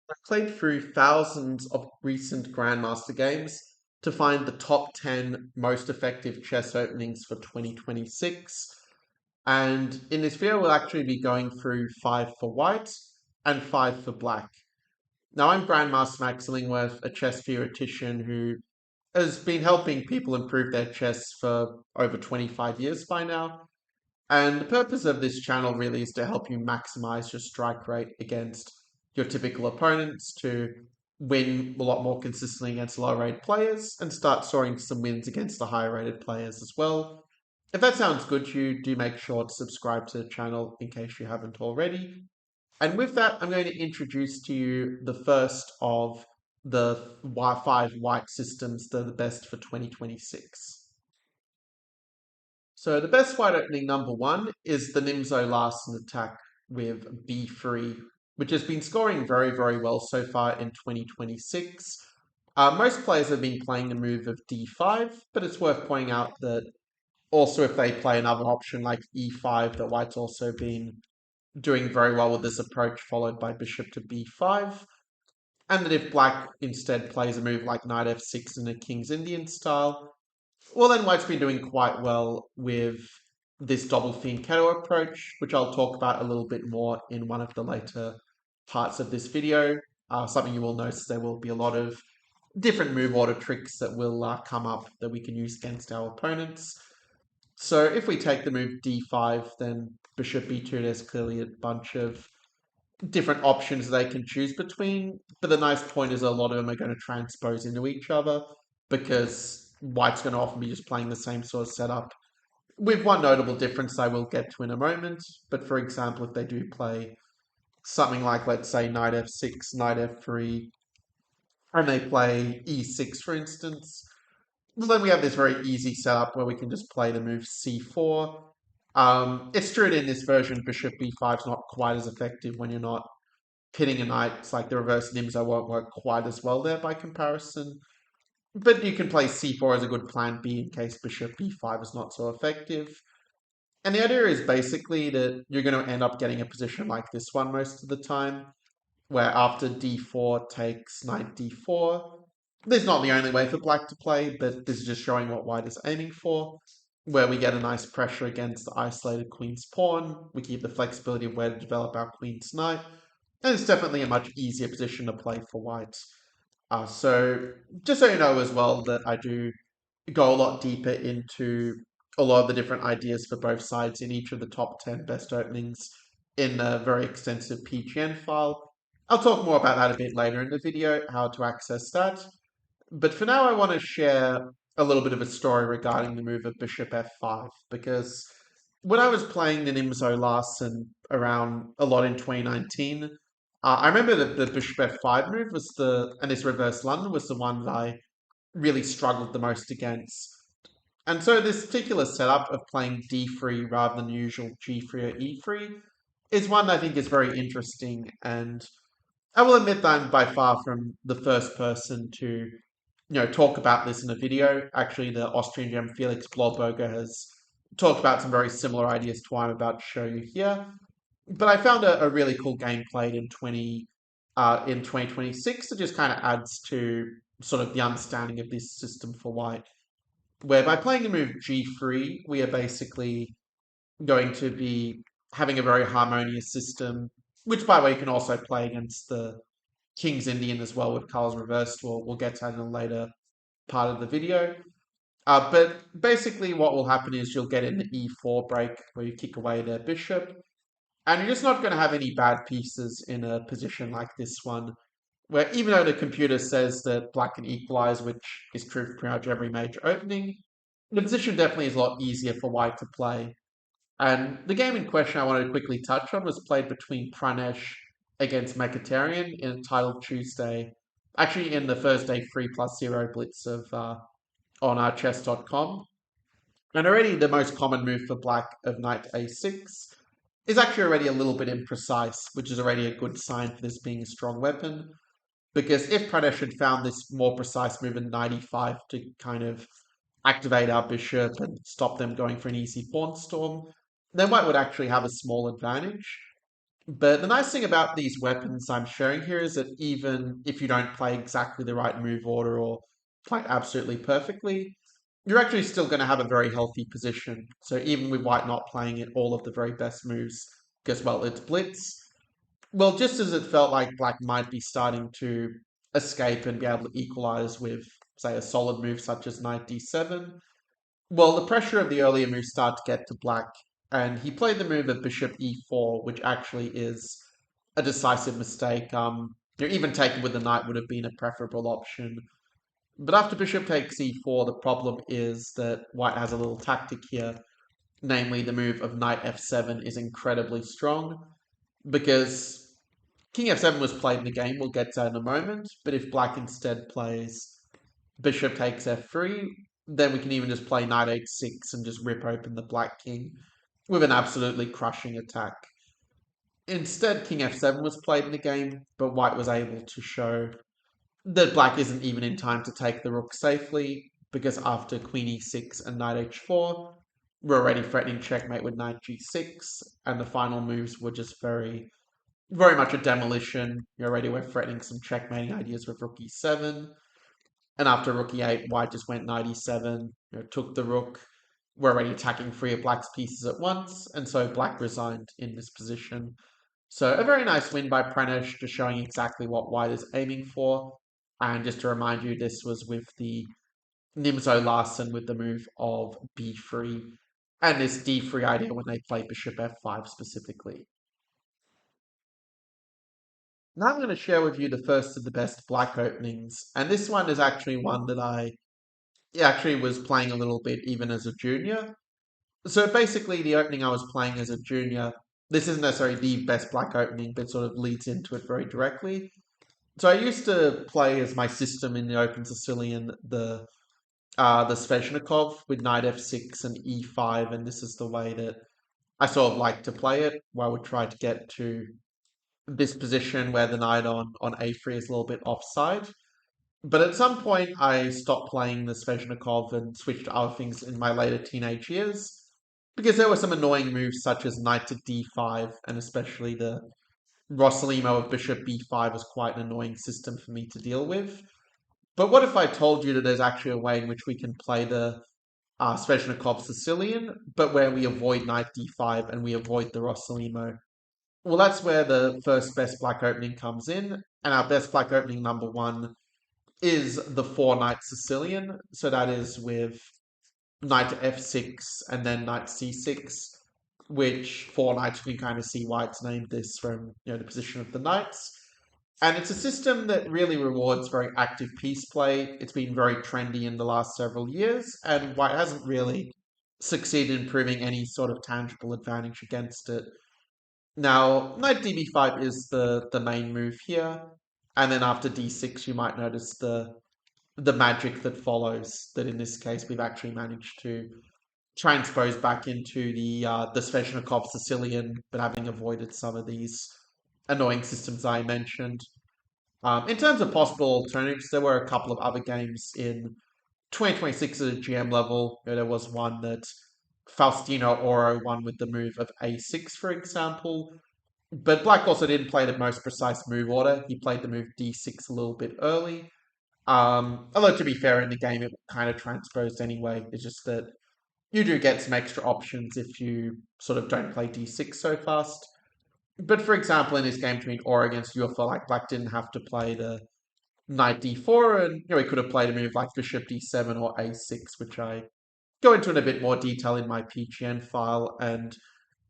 I played through thousands of recent Grandmaster games to find the top 10 most effective chess openings for 2026. And in this video, we'll actually be going through 5 for white and 5 for black. Now, I'm Grandmaster Max Illingworth, a chess theoretician who has been helping people improve their chess for over 25 years by now. And the purpose of this channel really is to help you maximize your strike rate against your typical opponents to win a lot more consistently against lower rated players and start soaring some wins against the higher rated players as well. If that sounds good to you, do make sure to subscribe to the channel in case you haven't already. And with that, I'm going to introduce to you the first of the 5 white systems that are the best for 2026. So the best white opening number one is the Nimzo Larsen attack with b3, which has been scoring very, very well so far in 2026. Most players have been playing the move of d5, but it's worth pointing out that also if they play another option like e5, that white's also been doing very well with this approach, followed by bishop to b5. And that if black instead plays a move like knight f6 in a King's Indian style, well, then white's been doing quite well with this double fianchetto approach, which I'll talk about a little bit more in one of the later parts of this video. Something you will notice there will be a lot of different move order tricks that will come up that we can use against our opponents. So if we take the move d5, then bishop b2, there's clearly a bunch of different options they can choose between. But the nice point is a lot of them are going to transpose into each other because white's going to often be just playing the same sort of setup. With one notable difference I will get to in a moment. But for example, if they do play something like, let's say, knight f6, knight f3, and they play e6, for instance, well, then we have this very easy setup where we can just play the move c4. It's true that in this version, bishop b5 is not quite as effective when you're not pitting a knight. It's like the reverse Nimzo won't work quite as well there by comparison. But you can play c4 as a good plan B in case bishop b5 is not so effective. And the idea is basically that you're going to end up getting a position like this one most of the time, where after d4 takes knight d4. This is not the only way for black to play, but this is just showing what white is aiming for, where we get a nice pressure against the isolated queen's pawn. We keep the flexibility of where to develop our queen's knight, and it's definitely a much easier position to play for white. So just so you know as well that I do go a lot deeper into a lot of the different ideas for both sides in each of the top 10 best openings in a very extensive PGN file. I'll talk more about that a bit later in the video, how to access that. But for now, I want to share a little bit of a story regarding the move of bishop f5, because when I was playing the Nimzo Larsen around a lot in 2019, I remember that the bishop f5 move was and this reverse London was the one that I really struggled the most against. And so this particular setup of playing d3 rather than usual g3 or e3 is one I think is very interesting. And I will admit that I'm by far from the first person to talk about this in a video. Actually, the Austrian gem Felix Blauberger has talked about some very similar ideas to what I'm about to show you here. But I found a really cool game played in 2026 that just kind of adds to sort of the understanding of this system for white. Where by playing the move g3, we are basically going to be having a very harmonious system, which by the way you can also play against the King's Indian as well with Carl's reversed. We'll get to that in a later part of the video. But basically what will happen is you'll get an e4 break where you kick away their bishop. And you're just not going to have any bad pieces in a position like this one, where even though the computer says that black can equalize, which is true for pretty much every major opening, the position definitely is a lot easier for white to play. And the game in question I wanted to quickly touch on was played between Pranesh against Mkhitaryan in Untitled Tuesday, actually in the Thursday 3+0 blitz of on chess.com. And already the most common move for black of knight to a6 is actually already a little bit imprecise, which is already a good sign for this being a strong weapon. Because if Pradesh had found this more precise move in knight e5 to kind of activate our bishop and stop them going for an easy pawn storm, then white would actually have a small advantage. But the nice thing about these weapons I'm showing here is that even if you don't play exactly the right move order or play absolutely perfectly, you're actually still going to have a very healthy position. So even with white not playing it all of the very best moves, because, well, it's blitz. Well, just as it felt like black might be starting to escape and be able to equalize with, say, a solid move such as knight d7, well, the pressure of the earlier moves started to get to black, and he played the move of bishop e4, which actually is a decisive mistake. Even taken with the knight would have been a preferable option. But after bishop takes e4, the problem is that white has a little tactic here, namely the move of knight f7 is incredibly strong, because king f7 was played in the game, we'll get to that in a moment, but if black instead plays bishop takes f3, then we can even just play knight h6 and just rip open the black king with an absolutely crushing attack. Instead, king f7 was played in the game, but white was able to show that black isn't even in time to take the rook safely, because after queen e6 and knight h4, we're already threatening checkmate with knight g6, and the final moves were just very much a demolition. Already we're threatening some checkmating ideas with rook e7, and after rook e8, white just went knight e7, took the rook. We're already attacking three of black's pieces at once, and so black resigned in this position. So a very nice win by Pranesh, just showing exactly what white is aiming for. And just to remind you, this was with the Nimzo Larsen with the move of b3, and this d3 idea when they play bishop f5 specifically. Now I'm going to share with you the first of the best black openings, and this one is actually one that I actually was playing a little bit even as a junior. So basically, the opening I was playing as a junior, this isn't necessarily the best black opening, but sort of leads into it very directly. So I used to play as my system in the Open Sicilian, the Sveshnikov with knight f6 and e5, and this is the way that I sort of like to play it, where I would try to get to this position where the knight on a3 is a little bit offside. But at some point, I stopped playing the Sveshnikov and switched to other things in my later teenage years because there were some annoying moves such as knight to d5, and especially the Rossolimo of bishop b5 was quite an annoying system for me to deal with. But what if I told you that there's actually a way in which we can play the Sveshnikov Sicilian, but where we avoid knight d5 and we avoid the Rossolimo? Well, that's where the first best black opening comes in, and our best black opening number one is the four knight Sicilian. So that is with knight to f6 and then knight c6, which four knights you can kind of see why it's named this from the position of the knights. And it's a system that really rewards very active piece play. It's been very trendy in the last several years, and white hasn't really succeeded in proving any sort of tangible advantage against it. Now, knight db5 is the main move here, and then after d6 you might notice the magic that follows, that in this case we've actually managed to transpose back into the Sveshnikov Sicilian, but having avoided some of these annoying systems I mentioned. In terms of possible alternatives, there were a couple of other games in 2026 at a GM level. There was one that Faustino Oro won with the move of a6, for example. But Black also didn't play the most precise move order. He played the move d6 a little bit early. Although to be fair, in the game it kind of transposed anyway. It's just that you do get some extra options if you sort of don't play d6 so fast. But for example, in this game between Or against you, I felt like Black didn't have to play the knight d4, and he could have played a move like bishop d7 or a6, which I go into in a bit more detail in my PGN file. And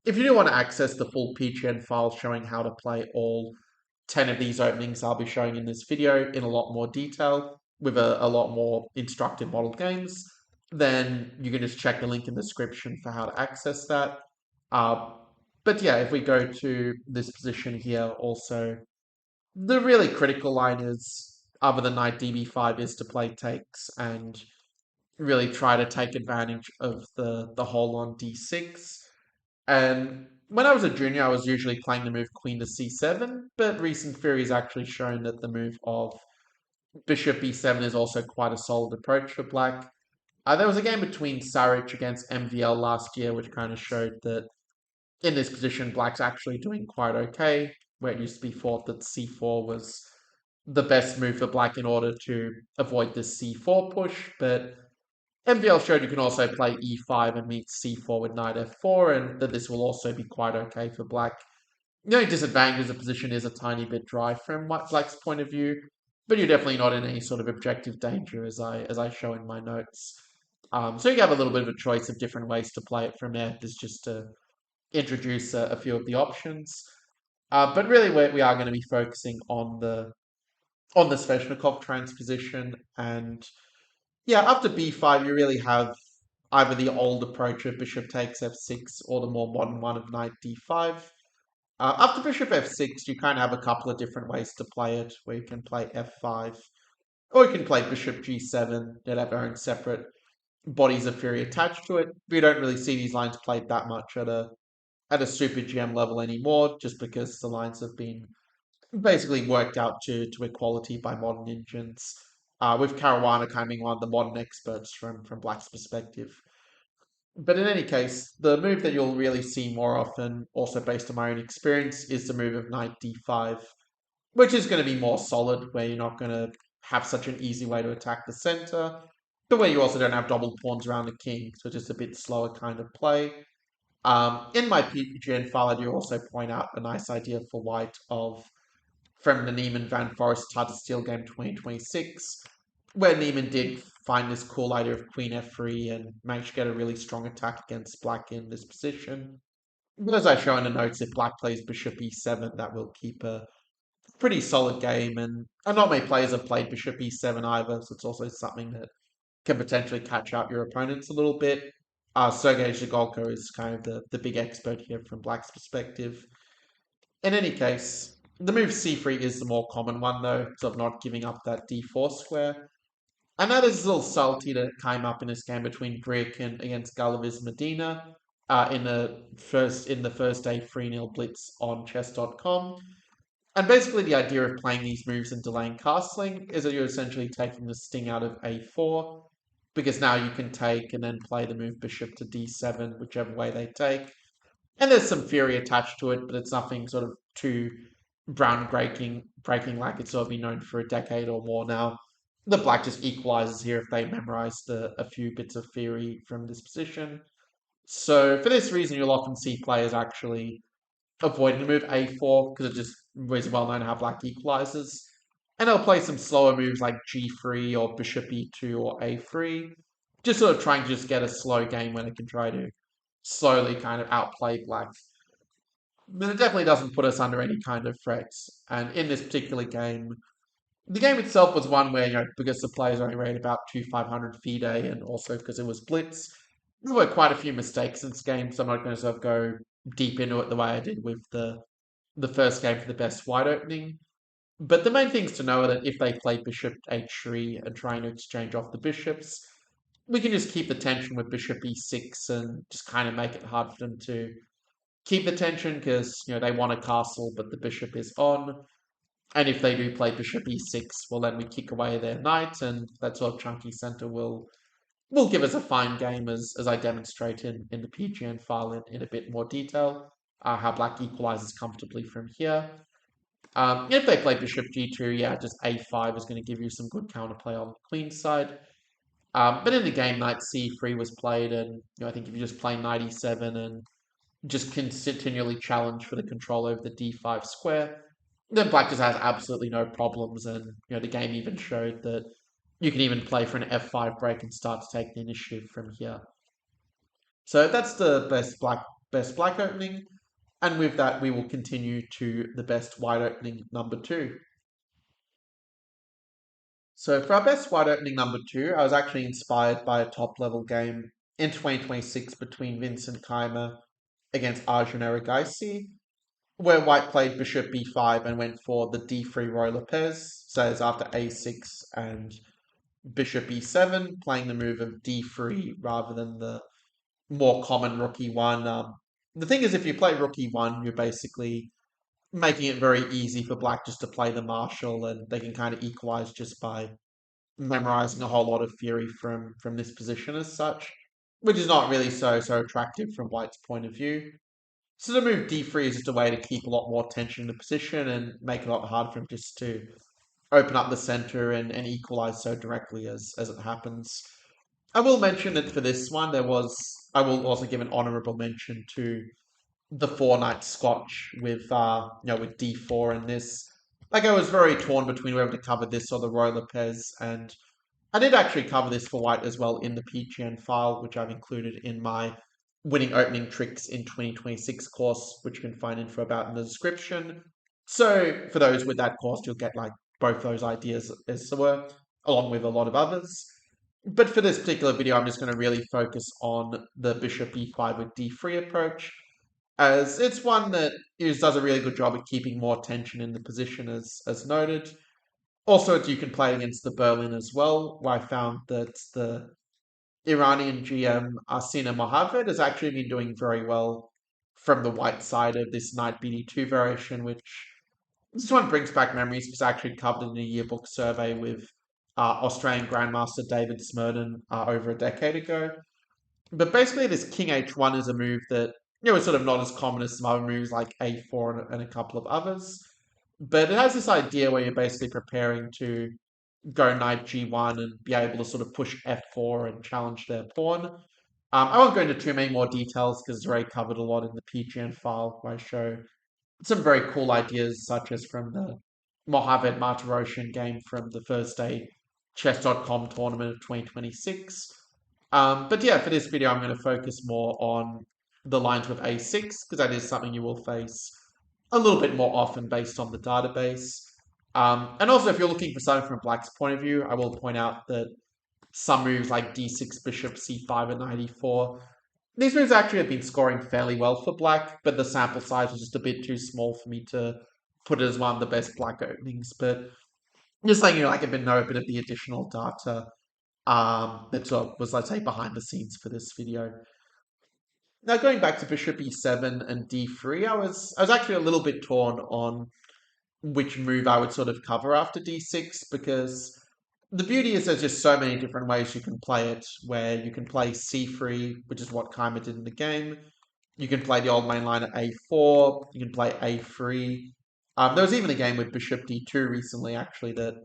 if you do want to access the full PGN file showing how to play all 10 of these openings I'll be showing in this video in a lot more detail with a lot more instructive model games, then you can just check the link in the description for how to access that. Uh, but yeah, if we go to this position here, also, the really critical line is, other than knight db5, is to play takes and really try to take advantage of the hole on d6. And when I was a junior, I was usually playing the move queen to c7, but recent theory has actually shown that the move of bishop b7 is also quite a solid approach for black. There was a game between Saric against MVL last year, which kind of showed that In this position, black's actually doing quite okay, where it used to be thought that c4 was the best move for black in order to avoid this c4 push, but MVL showed you can also play e5 and meet c4 with knight f4, and that this will also be quite okay for black. The only disadvantage of the position is a tiny bit dry from black's point of view, but you're definitely not in any sort of objective danger as I show in my notes. So you have a little bit of a choice of different ways to play it from there. This just to introduce a few of the options. But really, we are going to be focusing on the Sveshnikov transposition, and yeah, after b5, you really have either the old approach of bishop takes f6 or the more modern one of knight d5. After bishop f6, you kind of have a couple of different ways to play it, where you can play f5, or you can play bishop g7 that have their own separate bodies of theory attached to it. We don't really see these lines played that much at a super GM level anymore, just because the lines have been basically worked out to equality by modern engines. With Caruana kind of being one of the modern experts from Black's perspective. But in any case, the move that you'll really see more often, also based on my own experience, is the move of knight d5, which is going to be more solid, where you're not going to have such an easy way to attack the center, but where you also don't have double pawns around the king, so just a bit slower kind of play. In my PGN file, I do also point out a nice idea for white of from the Neiman Van Forest Hard to Steel game 2026, where Neiman did find this cool idea of queen f3 and managed to get a really strong attack against black in this position. But as I show in the notes, if black plays bishop e7, that will keep a pretty solid game, and not many players have played bishop e7 either, so it's also something that can potentially catch up your opponents a little bit. Sergei Zhigolko is kind of the big expert here from black's perspective. In any case, the move c3 is the more common one, though, so of not giving up that d4 square. And that is a little salty that it came up in this game between Brick and against Galaviz Medina in the first day 3-0 blitz on chess.com. And basically the idea of playing these moves and delaying castling is that you're essentially taking the sting out of a4, because now you can take and then play the move bishop to d7, whichever way they take. And there's some theory attached to it, but it's nothing sort of too breaking like it's sort of been known for a decade or more now. The black just equalizes here if they memorize a few bits of theory from this position. So for this reason, you'll often see players actually avoiding the move a4 because it just is well known how black equalizes. And they'll play some slower moves like g3 or bishop e2 or a3, just sort of trying to just get a slow game when it can try to slowly kind of outplay black. But it definitely doesn't put us under any kind of threat. And in this particular game, the game itself was one where, because the players only rated about 500 FIDE and also because it was Blitz, there were quite a few mistakes in this game, so I'm not going to sort of go deep into it the way I did with the first game for the best wide opening. But the main things to know are that if they play bishop h3 and trying to exchange off the bishops, we can just keep the tension with bishop e6 and just kind of make it hard for them to keep the tension because they want a castle but the bishop is on. And if they do play bishop e6, well then we kick away their knight, and that sort of chunky center will give us a fine game as I demonstrate in the PGN file in a bit more detail. How black equalizes comfortably from here. If they play bishop g2, yeah, just a5 is going to give you some good counterplay on the queen side. But in the game, knight c3 was played, and I think if you just play knight e7 and just continually challenge for the control over the d5 square, then black just has absolutely no problems. And the game even showed that you can even play for an f5 break and start to take the initiative from here. So that's the best black opening. And with that, we will continue to the best white opening number 2. So for our best wide opening number 2, I was actually inspired by a top level game in 2026 between Vincent Keimer against Arjun Erigaisi, where white played bishop b5 and went for the d3 Roy Lopez, so it's after a6 and bishop e7, playing the move of d3 rather than the more common rook e1. The thing is, if you play rook e1, you're basically making it very easy for black just to play the marshal, and they can kind of equalize just by memorizing a whole lot of theory from this position as such, which is not really so attractive from white's point of view. So the move d3 is just a way to keep a lot more tension in the position and make it a lot harder for him just to open up the center and equalize so directly as it happens. I will mention that for this one, I will also give an honorable mention to the four knight Scotch with with d4 and this. Like I was very torn between whether to cover this or the Roy Lopez, and I did actually cover this for white as well in the PGN file, which I've included in my winning opening tricks in 2026 course, which you can find info about in the description. So for those with that course, you'll get like both those ideas as it were, along with a lot of others. But for this particular video, I'm just going to really focus on the bishop e5 with d3 approach, as it's one that does a really good job at keeping more tension in the position as noted. Also, you can play against the Berlin as well, where I found that the Iranian GM Arsina Mohaved has actually been doing very well from the white side of this knight bd2 variation, which this one brings back memories because I actually covered in a yearbook survey with Australian Grandmaster David Smurden over a decade ago. But basically, this King H1 is a move that is sort of not as common as some other moves like A4 and a couple of others. But it has this idea where you're basically preparing to go knight G1 and be able to sort of push F4 and challenge their pawn. I won't go into too many more details because it's already covered a lot in the PGN file where I show some very cool ideas, such as from the Mohamed Martirosyan game from the Thursday Chess.com tournament of 2026. But yeah, for this video, I'm going to focus more on the lines with A6 because that is something you will face a little bit more often based on the database. And also, if you're looking for something from Black's point of view, I will point out that some moves like d6, bishop, c5, and knight e4, these moves actually have been scoring fairly well for Black, but the sample size was just a bit too small for me to put it as one of the best Black openings. But just letting you know, like a bit know a bit of the additional data that was, let's say, behind the scenes for this video. Now, going back to bishop e7 and d3, I was actually a little bit torn on which move I would sort of cover after d6 because the beauty is there's just so many different ways you can play it, where you can play c3, which is what Keimer did in the game. You can play the old main line at a4. You can play a3. There was even a game with bishop d2 recently, actually, that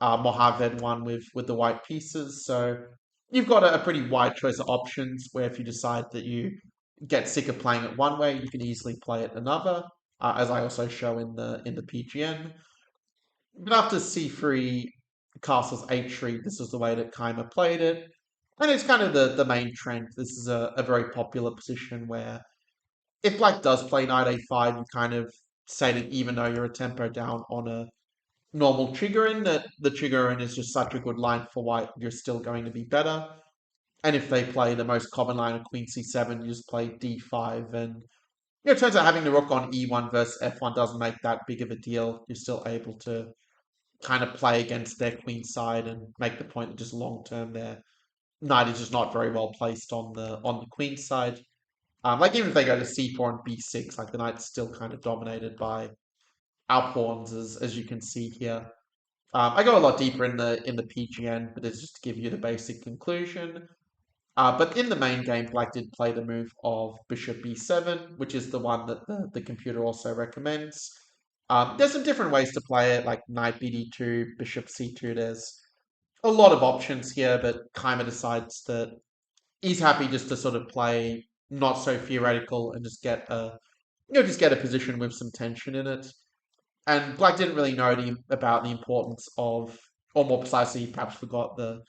Mohaved won with the white pieces. So you've got a pretty wide choice of options, where if you decide that you get sick of playing it one way, you can easily play it another, as I also show in the PGN. But after c3 castles h3, this is the way that Keimer played it. And it's kind of the main trend. This is a very popular position where if Black does play knight a5, you kind of say that even though you're a tempo down on a normal Chigorin, that the Chigorin is just such a good line for white, you're still going to be better. And if they play the most common line of queen c7, you just play d5. And it turns out having the rook on e1 versus f1 doesn't make that big of a deal. You're still able to kind of play against their queen side and make the point that just long term their knight is just not very well placed on the queen side. Like even if they go to c4 and b6, like the knight's still kind of dominated by our pawns, as you can see here. I go a lot deeper in the PGN, but it's just to give you the basic conclusion. But in the main game, Black did play the move of bishop b7, which is the one that the computer also recommends. There's some different ways to play it, like knight bd2, bishop c2. There's a lot of options here, but Keimer decides that he's happy just to sort of play not so theoretical and just get a position with some tension in it. And Black didn't really know about the importance of, or more precisely, perhaps forgot the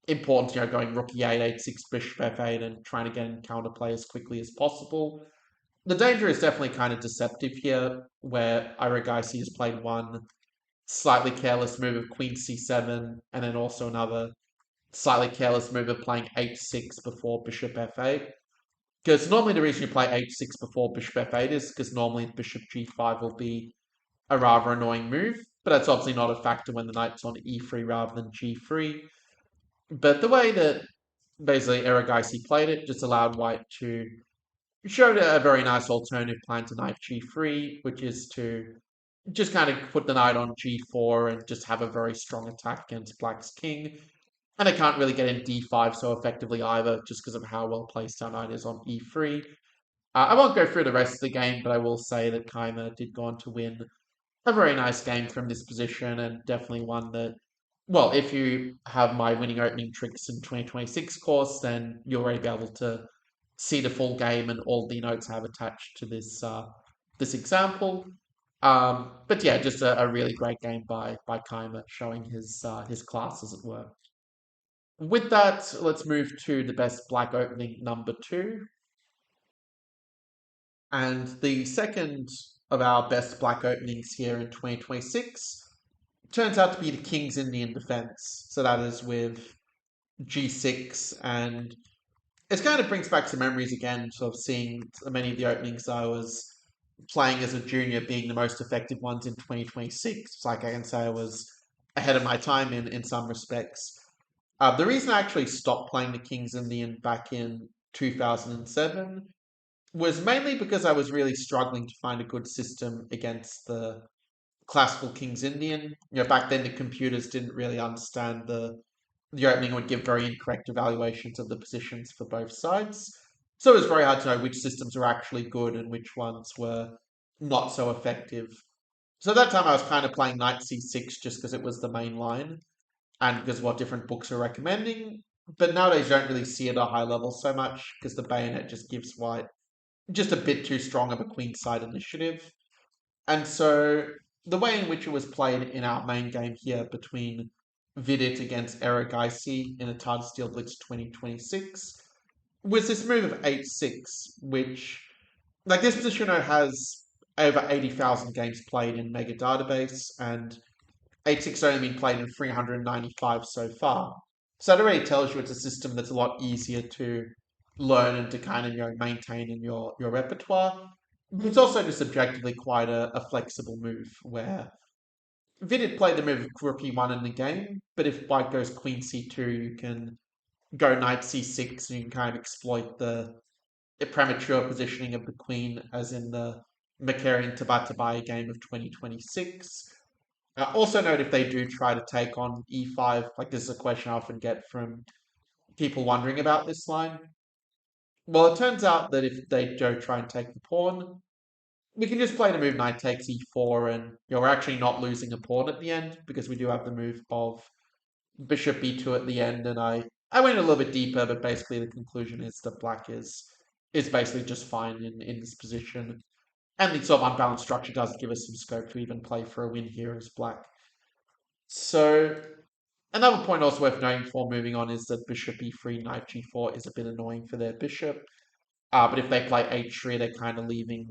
importance, going rook e8, h6, bishop f8, and trying to get in counterplay as quickly as possible. The danger is definitely kind of deceptive here, where Iragaisi has played one slightly careless move of queen c7, and then also another slightly careless move of playing h6 before bishop f8. Because normally the reason you play h6 before bishop f8 is because normally bishop g5 will be a rather annoying move, but that's obviously not a factor when the knight's on e3 rather than g3. But the way that basically Eragaisi played it just allowed white to show a very nice alternative plan to knight g3, which is to just kind of put the knight on g4 and just have a very strong attack against Black's king. And they can't really get in d5 so effectively either, just because of how well placed our knight is on e3. I won't go through the rest of the game, but I will say that Keimer did go on to win a very nice game from this position, and definitely one that, well, if you have my winning opening tricks in 2026 course, then you'll already be able to see the full game and all the notes I have attached to this example. But yeah, just a really great game by Keimer, showing his class, as it were. With that, let's move to the best black opening number two. And the second of our best black openings here in 2026 turns out to be the King's Indian Defense. So that is with G6, and it kind of brings back some memories again, sort of seeing many of the openings I was playing as a junior being the most effective ones in 2026. It's like I can say I was ahead of my time in some respects. The reason I actually stopped playing the King's Indian back in 2007 was mainly because I was really struggling to find a good system against the classical King's Indian. Back then the computers didn't really understand the opening would give very incorrect evaluations of the positions for both sides. So it was very hard to know which systems were actually good and which ones were not so effective. So at that time I was kind of playing knight c6 just because it was the main line and because of what different books are recommending. But nowadays you don't really see it at a high level so much because the bayonet just gives white just a bit too strong of a queenside initiative. And so the way in which it was played in our main game here between Vidit against Eragaisi in a Tard Steel Blitz 2026 was this move of h6, which, like, this position has over 80,000 games played in Mega Database, and h6 has only been played in 395 so far. So that already tells you it's a system that's a lot easier to learn and to kind of maintain in your repertoire. But it's also just objectively quite a flexible move where Vidit played the move rook e1 in the game, but if white goes queen c2, you can go knight c6 and you can kind of exploit the premature positioning of the queen, as in the Makarian Tabatabai game of 2026. Also note if they do try to take on e5, like this is a question I often get from people wondering about this line. Well, it turns out that if they do try and take the pawn, we can just play the move knight takes e4, and we're actually not losing a pawn at the end because we do have the move of bishop b2 at the end. And I went a little bit deeper, but basically the conclusion is that black is basically just fine in this position. And the sort of unbalanced structure does give us some scope to even play for a win here as black. So another point also worth noting before moving on is that bishop e3, knight g4 is a bit annoying for their bishop. But if they play h3, they're kind of leaving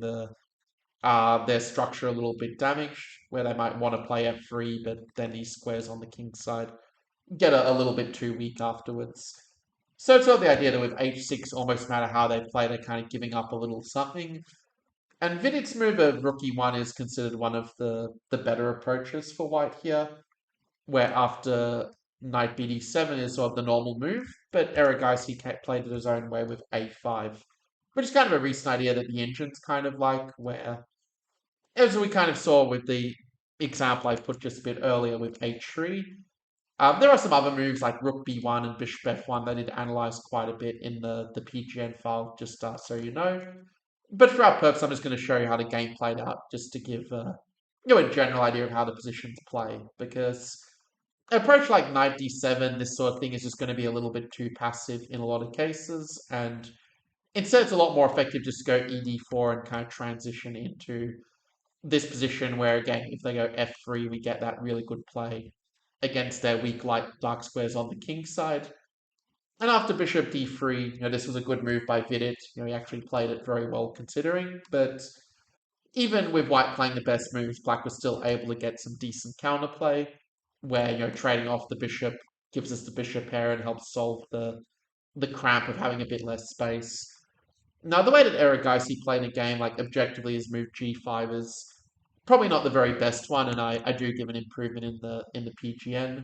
their structure a little bit damaged, where they might want to play f3, but then these squares on the king's side get a little bit too weak afterwards. So it's sort of the idea that with h6, almost no matter how they play, they're kind of giving up a little something. And Vidit's move of rook e1 is considered one of the better approaches for white here, where after knight bd7 is sort of the normal move, but Eragaisi played it his own way with a5, which is kind of a recent idea that the engine's kind of like, where, as we kind of saw with the example I put just a bit earlier with h3, there are some other moves like rook b1 and bishop f1 that I did analyze quite a bit in the PGN file, just so you know. But for our purpose, I'm just going to show you how the game played out, just to give a general idea of how the positions play. Because an approach like knight d7, this sort of thing is just going to be a little bit too passive in a lot of cases, and instead it's a lot more effective just to go ed4 and kind of transition into this position where, again, if they go f3, we get that really good play against their weak light dark squares on the king side. And after bishop d3, this was a good move by Vidit. He actually played it very well considering, but even with white playing the best moves, black was still able to get some decent counterplay, where, trading off the bishop gives us the bishop pair and helps solve the cramp of having a bit less space. Now, the way that Eragaisi played a game, like, objectively, his move g5 is probably not the very best one, and I do give an improvement in the PGN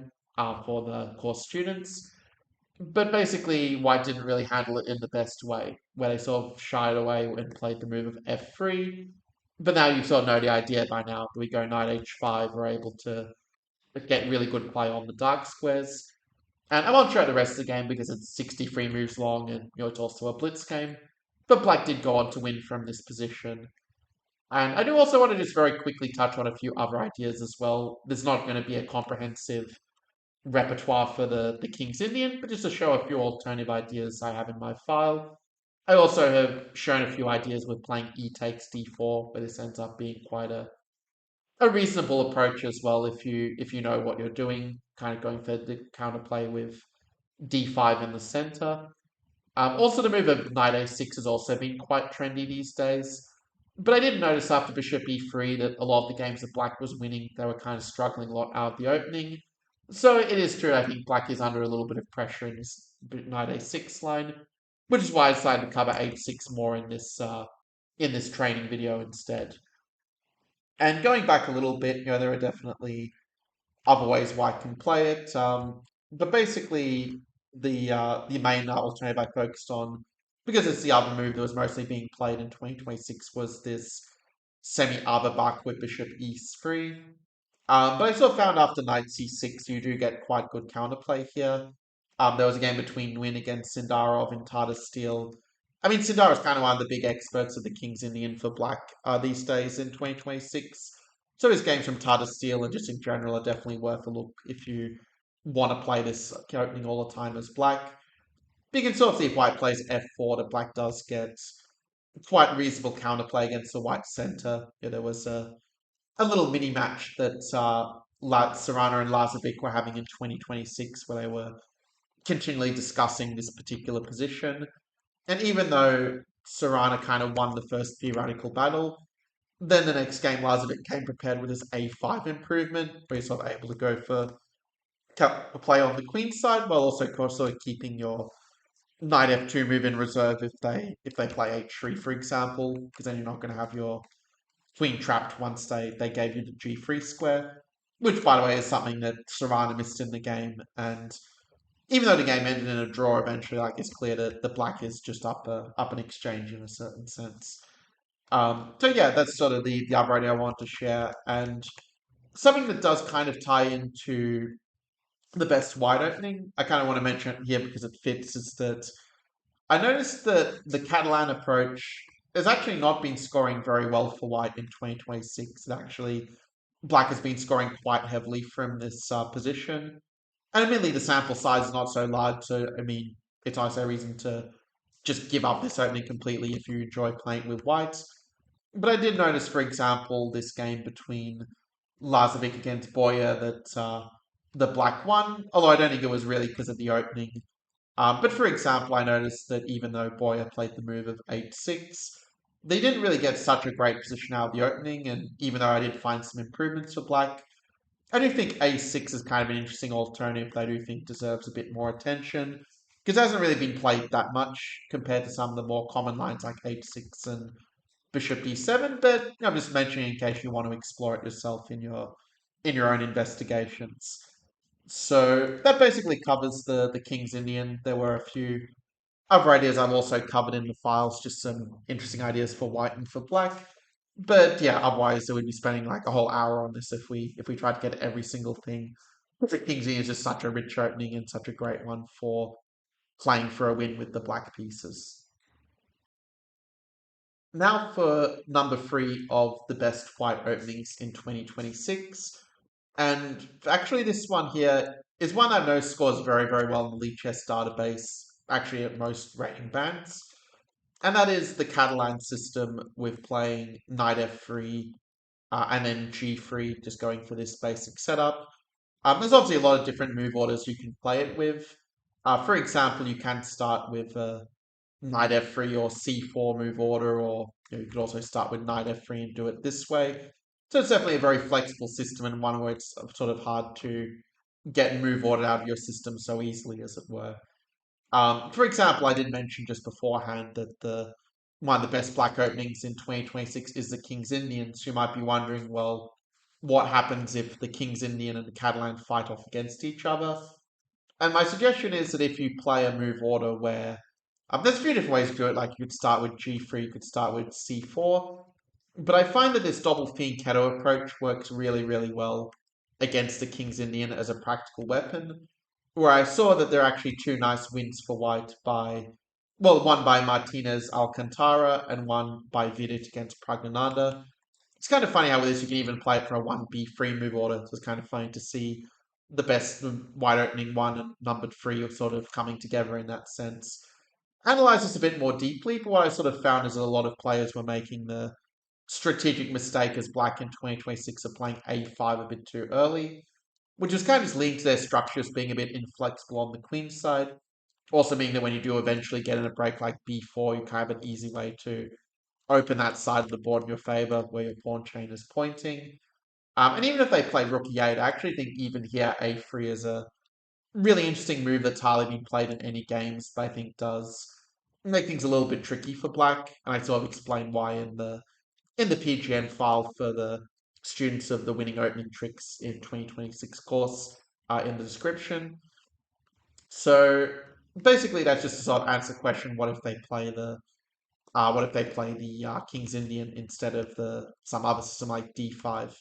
for the course students. But basically, white didn't really handle it in the best way, where they sort of shied away and played the move of f3. But now you sort of know the idea by now. We go knight h5, we're able to get really good play on the dark squares. And I won't show the rest of the game because it's 63 moves long and it's also a blitz game. but black did go on to win from this position. And I do also want to just very quickly touch on a few other ideas as well. There's not going to be a comprehensive repertoire for the King's Indian, but just to show a few alternative ideas I have in my file. I also have shown a few ideas with playing e takes d4, but this ends up being quite a reasonable approach as well if you know what you're doing, kind of going for the counterplay with d5 in the center. Also, the move of knight a6 has also been quite trendy these days. But I did notice after bishop e3 that a lot of the games that black was winning, they were kind of struggling a lot out of the opening. So it is true, I think black is under a little bit of pressure in this knight a6 line, which is why I decided to cover h6 more in this training video instead. And going back a little bit, there are definitely other ways white can play it. But basically, the main alternative I focused on, because it's the other move that was mostly being played in 2026, was this semi-Averbach with bishop e3. But I sort of found after knight c6, you do get quite good counterplay here. There was a game between Nguyen against Sindarov in Tata Steel. I mean, Sindarov is kind of one of the big experts of the King's Indian for black these days in 2026. So his games from Tata Steel and just in general are definitely worth a look if you want to play this opening all the time as black. But you can sort of see if white plays f4 that black does get quite reasonable counterplay against the white center. There was a little mini match that Serrano and Lazovic were having in 2026 where they were continually discussing this particular position. And even though Serrano kind of won the first theoretical battle, then the next game Lazovic came prepared with his a5 improvement, where he's sort of able to go for a play on the queen side while also sort of keeping your knight f2 move in reserve if they play h3, for example, because then you're not going to have your queen trapped once they gave you the g3 square, which, by the way, is something that Serrano missed in the game. And even though the game ended in a draw eventually, like it's clear that the black is just up an exchange in a certain sense. So yeah, that's sort of the other idea I want to share. And something that does kind of tie into the best wide opening, I kind of want to mention it here because it fits, is that I noticed that the Catalan approach has actually not been scoring very well for white in 2026. Actually, black has been scoring quite heavily from this position. And admittedly, the sample size is not so large, so I mean, it's also a reason to just give up this opening completely if you enjoy playing with whites. But I did notice, for example, this game between Lazovic against Boyer that the black won, although I don't think it was really because of the opening. But for example, I noticed that even though Boyer played the move of h6, they didn't really get such a great position out of the opening, and even though I did find some improvements for black, I do think a6 is kind of an interesting alternative that I do think deserves a bit more attention, because it hasn't really been played that much compared to some of the more common lines like h6 and bishop d7, but I'm just mentioning in case you want to explore it yourself in your own investigations. So that basically covers the King's Indian. There were a few other ideas I've also covered in the files, just some interesting ideas for white and for black. But yeah, otherwise we'd be spending like a whole hour on this if we tried to get every single thing. The King's Indian is just such a rich opening and such a great one for playing for a win with the black pieces. Now for number three of the best white openings in 2026. And actually, this one here is one I know scores very, very well in the Lead Chess database, actually at most rating bands. And that is the Catalan system with playing knight f3 and then g3, just going for this basic setup. There's obviously a lot of different move orders you can play it with. For example, you can start with knight f3 or c4 move order, or you could also start with knight f3 and do it this way. So it's definitely a very flexible system and one where it's sort of hard to get move order out of your system so easily, as it were. For example, I did mention just beforehand that the one of the best black openings in 2026 is the King's Indian. So you might be wondering, well, what happens if the King's Indian and the Catalan fight off against each other? And my suggestion is that if you play a move order where there's a few different ways to do it, like you could start with g3, you could start with c4, but I find that this double fianchetto approach works really, really well against the King's Indian as a practical weapon, where I saw that there are actually two nice wins for white by well, one by Martinez Alcantara and one by Vidic against Pragnananda. It's kind of funny how with this you can even play it for a 1b free move order. So it's kind of funny to see the best wide opening one and numbered free are sort of coming together in that sense. Analyze this a bit more deeply, but what I sort of found is that a lot of players were making the strategic mistake as black in 2026 of playing a5 a bit too early, which is kind of just linked to their structures being a bit inflexible on the queen side. Also meaning that when you do eventually get in a break like b4, you kind of have an easy way to open that side of the board in your favor where your pawn chain is pointing. And even if they play rook e8, I actually think even here a3 is a really interesting move that's hardly been played in any games, but I think does make things a little bit tricky for black. And I sort of explain why in the PGN file for the students of the winning opening tricks in 2026 course in the description. So basically, that's just to sort of answer the question: what if they play the King's Indian instead of the some other system like D5?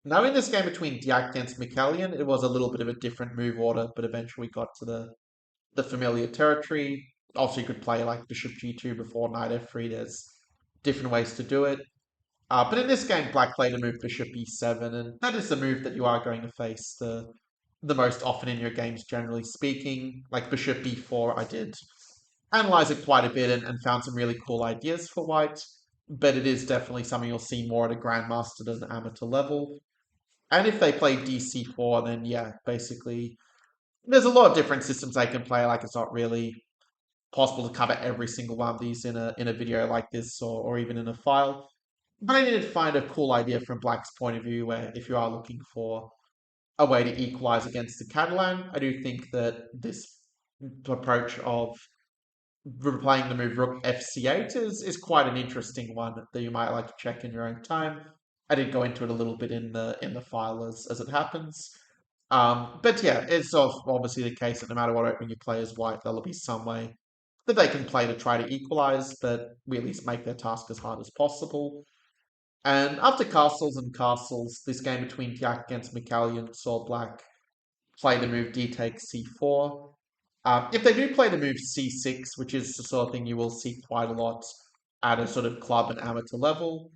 Now, in this game between Diak against Mikalian, it was a little bit of a different move order, but eventually got to the familiar territory. Also, you could play like Bishop G2 before Knight F3. There's different ways to do it. But in this game, Black played a move Bishop E7, and that is the move that you are going to face the most often in your games, generally speaking. Like Bishop B4, I did analyze it quite a bit and found some really cool ideas for white, but it is definitely something you'll see more at a Grandmaster than an amateur level. And if they play DC4, then yeah, basically, there's a lot of different systems they can play. Like it's not really possible to cover every single one of these in a video like this or even in a file. But I did find a cool idea from Black's point of view where if you are looking for a way to equalize against the Catalan, I do think that this approach of replaying the move Rook FC8 is quite an interesting one that you might like to check in your own time. I did go into it a little bit in the file as it happens. But yeah, it's obviously the case that no matter what opening you play as white, there'll be some way that they can play to try to equalize, but we at least make their task as hard as possible. And after castles and castles, this game between Diak against Mikalian saw black play the move d takes c4. If they do play the move c6, which is the sort of thing you will see quite a lot at a sort of club and amateur level,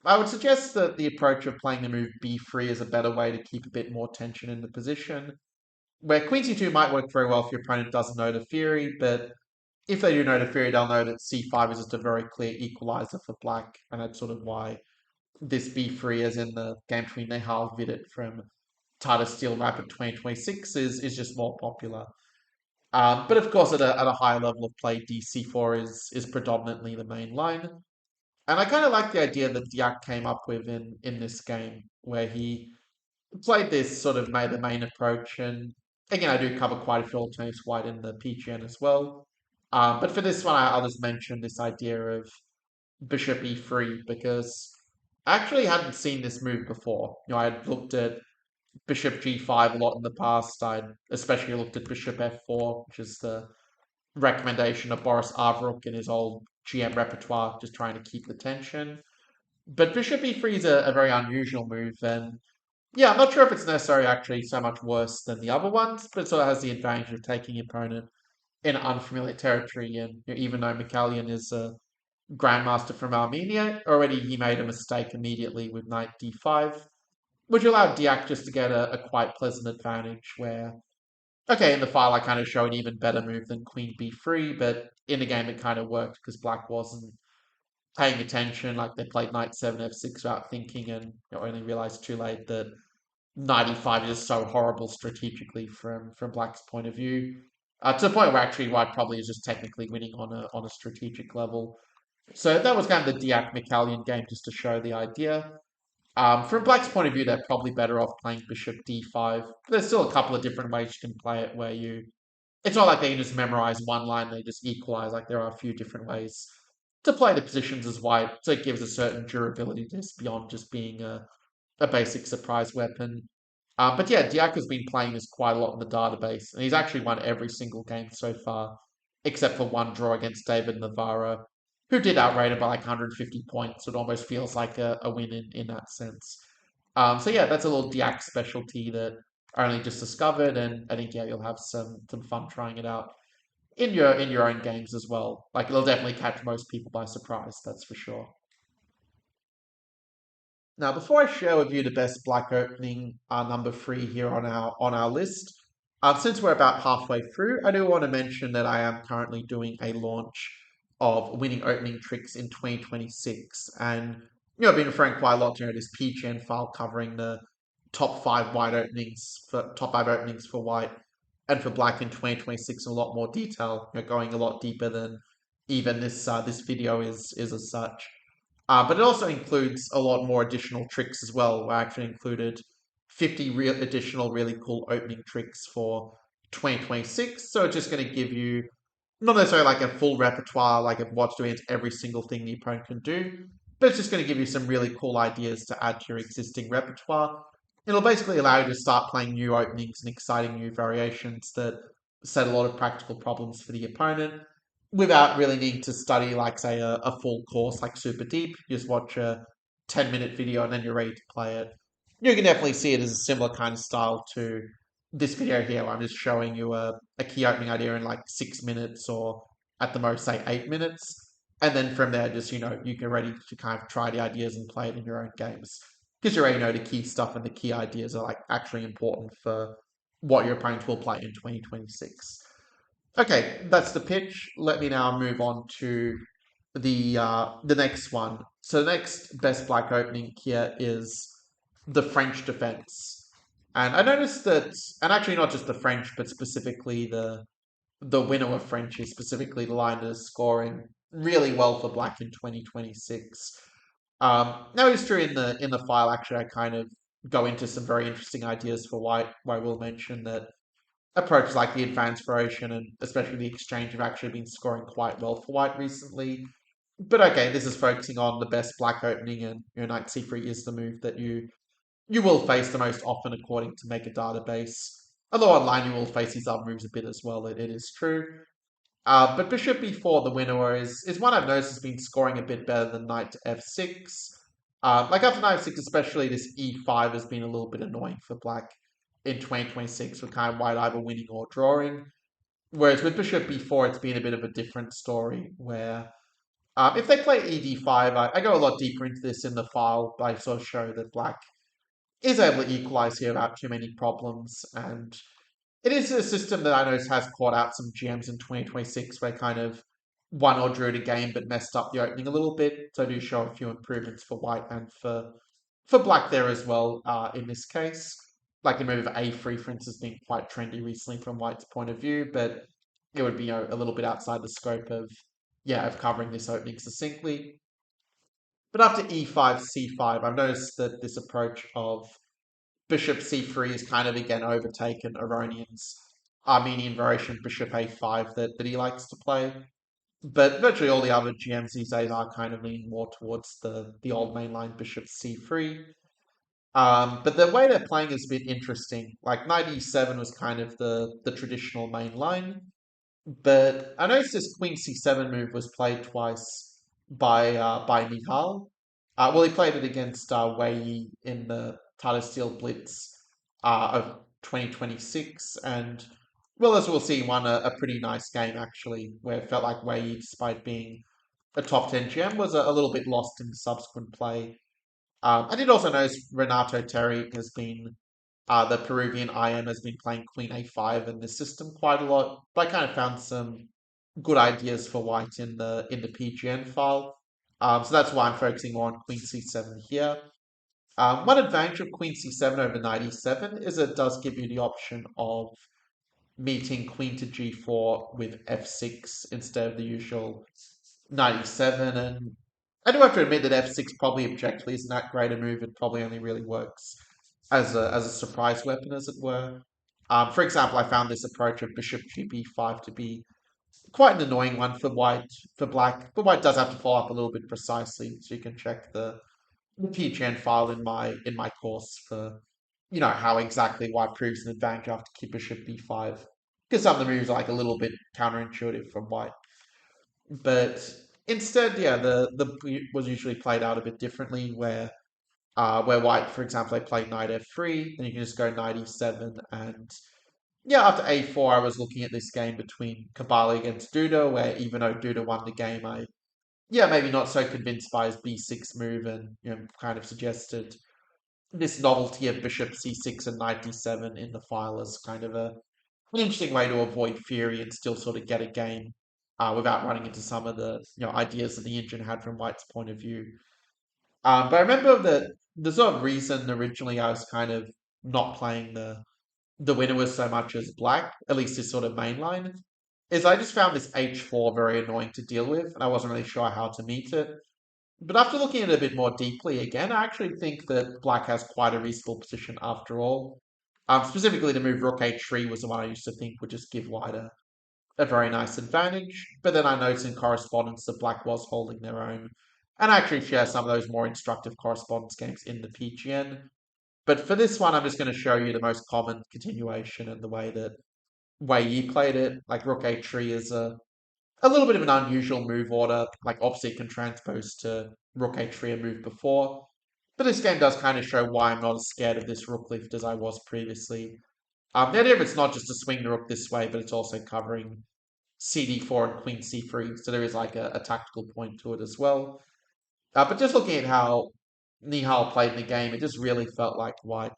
I would suggest that the approach of playing the move b3 is a better way to keep a bit more tension in the position. Where queen c2 might work very well if your opponent doesn't know the theory, but if they do know the theory, they'll know that c5 is just a very clear equalizer for black, and that's sort of why this b3, as in the game between Nehal Vidit from Tata Steel Rapid 2026, is just more popular. But of course, at a higher level of play, DC4 is predominantly the main line. And I kind of like the idea that Diak came up with in this game, where he played this sort of made the main approach. And again, I do cover quite a few alternatives white in the PGN as well. But for this one, I'll just mention this idea of Bishop E3 because I actually hadn't seen this move before. I had looked at Bishop G5 a lot in the past. I'd especially looked at Bishop F4, which is the recommendation of Boris Avruk in his old GM repertoire, just trying to keep the tension. But Bishop E3 is a very unusual move, and yeah, I'm not sure if it's necessarily actually so much worse than the other ones, but it sort of has the advantage of taking your opponent in unfamiliar territory. And even though Mikalian is a Grandmaster from Armenia, already he made a mistake immediately with Knight D5, which allowed Diak just to get a quite pleasant advantage where, okay, in the file I kind of show an even better move than Queen B3, but in the game it kind of worked because Black wasn't paying attention. Like they played Knight 7 F6 without thinking and only realized too late that Knight E5 is so horrible strategically from Black's point of view. To the point where actually White probably is just technically winning on a strategic level. So that was kind of the Diak Mikalian game just to show the idea. From Black's point of view, they're probably better off playing Bishop D5. But there's still a couple of different ways you can play it where you. It's not like they can just memorize one line, they just equalize. Like there are a few different ways to play the positions as white, so it gives a certain durability just beyond just being a basic surprise weapon. But yeah, Diak has been playing this quite a lot in the database, and he's actually won every single game so far, except for one draw against David Navarro, who did outrate him by like 150 points. It almost feels like a win in that sense. So yeah, that's a little Diak specialty that I only just discovered, and I think yeah, you'll have some fun trying it out. in your own games as well. Like it'll definitely catch most people by surprise, that's for sure. Now, before I share with you the best black opening number three here on our list, since we're about halfway through, I do want to mention that I am currently doing a launch of winning opening tricks in 2026, and I've been referring quite a lot to this PGN file covering the top five openings for white and for black in 2026 in a lot more detail, going a lot deeper than even this video is as such. But it also includes a lot more additional tricks as well. I actually included 50 additional really cool opening tricks for 2026. So it's just going to give you not necessarily like a full repertoire, like of what's doing every single thing the opponent can do, but it's just going to give you some really cool ideas to add to your existing repertoire. It'll basically allow you to start playing new openings and exciting new variations that set a lot of practical problems for the opponent without really needing to study, like, say, a full course, like super deep. You just watch a 10-minute video and then you're ready to play it. You can definitely see it as a similar kind of style to this video here, where I'm just showing you a key opening idea in like 6 minutes or at the most, say, 8 minutes. And then from there, just, you get ready to kind of try the ideas and play it in your own games. Because you already know the key stuff and the key ideas are like actually important for what your opponent will play in 2026. Okay, that's the pitch. Let me now move on to the next one. So the next best black opening here is the French defense. And I noticed that, and actually not just the French, but specifically the winner of French is specifically the line that is scoring really well for black in 2026. Now it's true in the file. Actually, I kind of go into some very interesting ideas for white, where I will mention that approaches like the advanced variation and especially the exchange have actually been scoring quite well for white recently. But okay, this is focusing on the best black opening, and your knight c3 is the move that you will face the most often according to Mega Database. Although online you will face these other moves a bit as well, it is true. But bishop b4, the winner, is one I've noticed has been scoring a bit better than knight to f6. Like after knight f6, especially this e5 has been a little bit annoying for black in 2026 with kind of white either winning or drawing. Whereas with bishop b4, it's been a bit of a different story where if they play ed5, I go a lot deeper into this in the file, but I sort of show that black is able to equalize here without too many problems. And it is a system that I know has caught out some GMs in 2026 where kind of won or drew the game but messed up the opening a little bit. So I do show a few improvements for white and for black there as well in this case. Like the move of a3, for instance, has been quite trendy recently from white's point of view, but it would be a little bit outside the scope of covering this opening succinctly. But after e5, c5, I've noticed that this approach of bishop c3 is kind of again overtaken Aronian's Armenian variation bishop a5 that he likes to play. But virtually all the other GMs these days are kind of leaning more towards the old mainline bishop c3. But the way they're playing is a bit interesting. Like knight e7 was kind of the traditional main line, but I noticed this queen c7 move was played twice by Mihal. Well, he played it against Wei Yi in the Tata Steel Blitz of 2026, and well, as we'll see, won a pretty nice game actually, where it felt like Wei Yi, despite being a top 10 GM, was a little bit lost in subsequent play. I did also notice Renato Terry has been the Peruvian IM has been playing Queen A5 in this system quite a lot, but I kind of found some good ideas for white in the PGN file. So that's why I'm focusing more on Queen C7 here. One advantage of Queen C7 over Knight E7 is it does give you the option of meeting Queen to G4 with F6 instead of the usual Knight E7. And I do have to admit that F6 probably objectively isn't that great a move. It probably only really works as a surprise weapon, as it were. For example, I found this approach of Bishop GB5 to be quite an annoying one for white for black, but white does have to follow up a little bit precisely, so you can check the PGN file in my course for how exactly white proves an advantage after keep Bishop B5. Because some of the moves are like a little bit counterintuitive from white. But instead, yeah, the was usually played out a bit differently where white, for example, they play knight f3, then you can just go knight e7 and yeah, after a4, I was looking at this game between Kabali against Duda, where even though Duda won the game, yeah, maybe not so convinced by his b6 move, and kind of suggested this novelty of bishop c6 and knight d7 in the file as kind of an interesting way to avoid fury and still sort of get a game without running into some of the ideas that the engine had from White's point of view. But I remember that the sort of reason originally I was kind of not playing the winner was so much as black, at least this sort of main line, is I just found this h4 very annoying to deal with, and I wasn't really sure how to meet it. But after looking at it a bit more deeply again, I actually think that black has quite a reasonable position after all. Specifically, the move rook h3 was the one I used to think would just give white a very nice advantage. But then I noticed in correspondence that black was holding their own, and I actually share some of those more instructive correspondence games in the PGN. But for this one, I'm just going to show you the most common continuation and the way you played it. Like rook h3 is a little bit of an unusual move order. Like obviously it can transpose to rook h3 a move before. But this game does kind of show why I'm not as scared of this rook lift as I was previously. The idea of it's not just to swing the rook this way, but it's also covering cd4 and queen c3. So there is like a tactical point to it as well. But just looking at how Nihal played in the game, it just really felt like White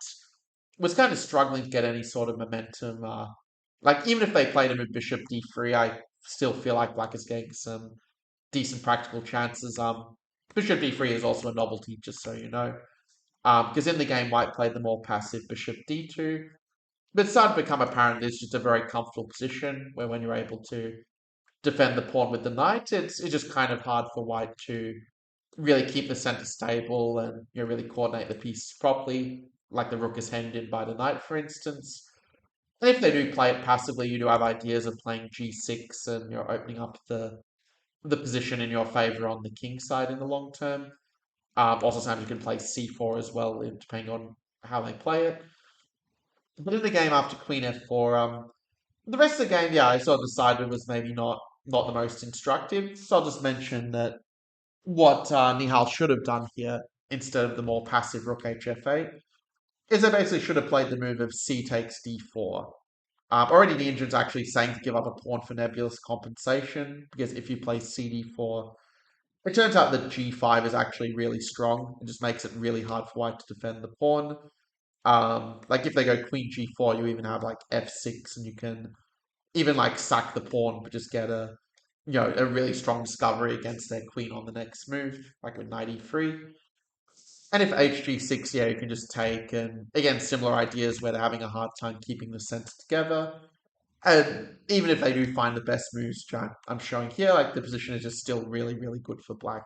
was kind of struggling to get any sort of momentum. Like even if they played him with bishop d3, I still feel like Black is getting some decent practical chances. Bishop d3 is also a novelty, just so you know. Because in the game, White played the more passive bishop d2, but it started to become apparent it's just a very comfortable position where when you're able to defend the pawn with the knight, it's just kind of hard for White to really keep the center stable and really coordinate the pieces properly, like the rook is hemmed in by the knight, for instance. And if they do play it passively, you do have ideas of playing g6 and you're opening up the position in your favor on the king side in the long term. Also, sometimes you can play c4 as well, depending on how they play it. But in the game after queen f4, the rest of the game, yeah, I sort of decided was maybe not the most instructive. So I'll just mention that what Nihal should have done here instead of the more passive rook hf8 is they basically should have played the move of c takes d4. Already the engine's actually saying to give up a pawn for nebulous compensation, because if you play cd4, it turns out that g5 is actually really strong. It just makes it really hard for white to defend the pawn. Like if they go queen g4, you even have like f6, and you can even like sack the pawn, but just get a really strong discovery against their queen on the next move, like with knight e3. And if hg6, yeah, you can just take, and again, similar ideas where they're having a hard time keeping the center together. And even if they do find the best moves, which I'm showing here, like the position is just still really, really good for black,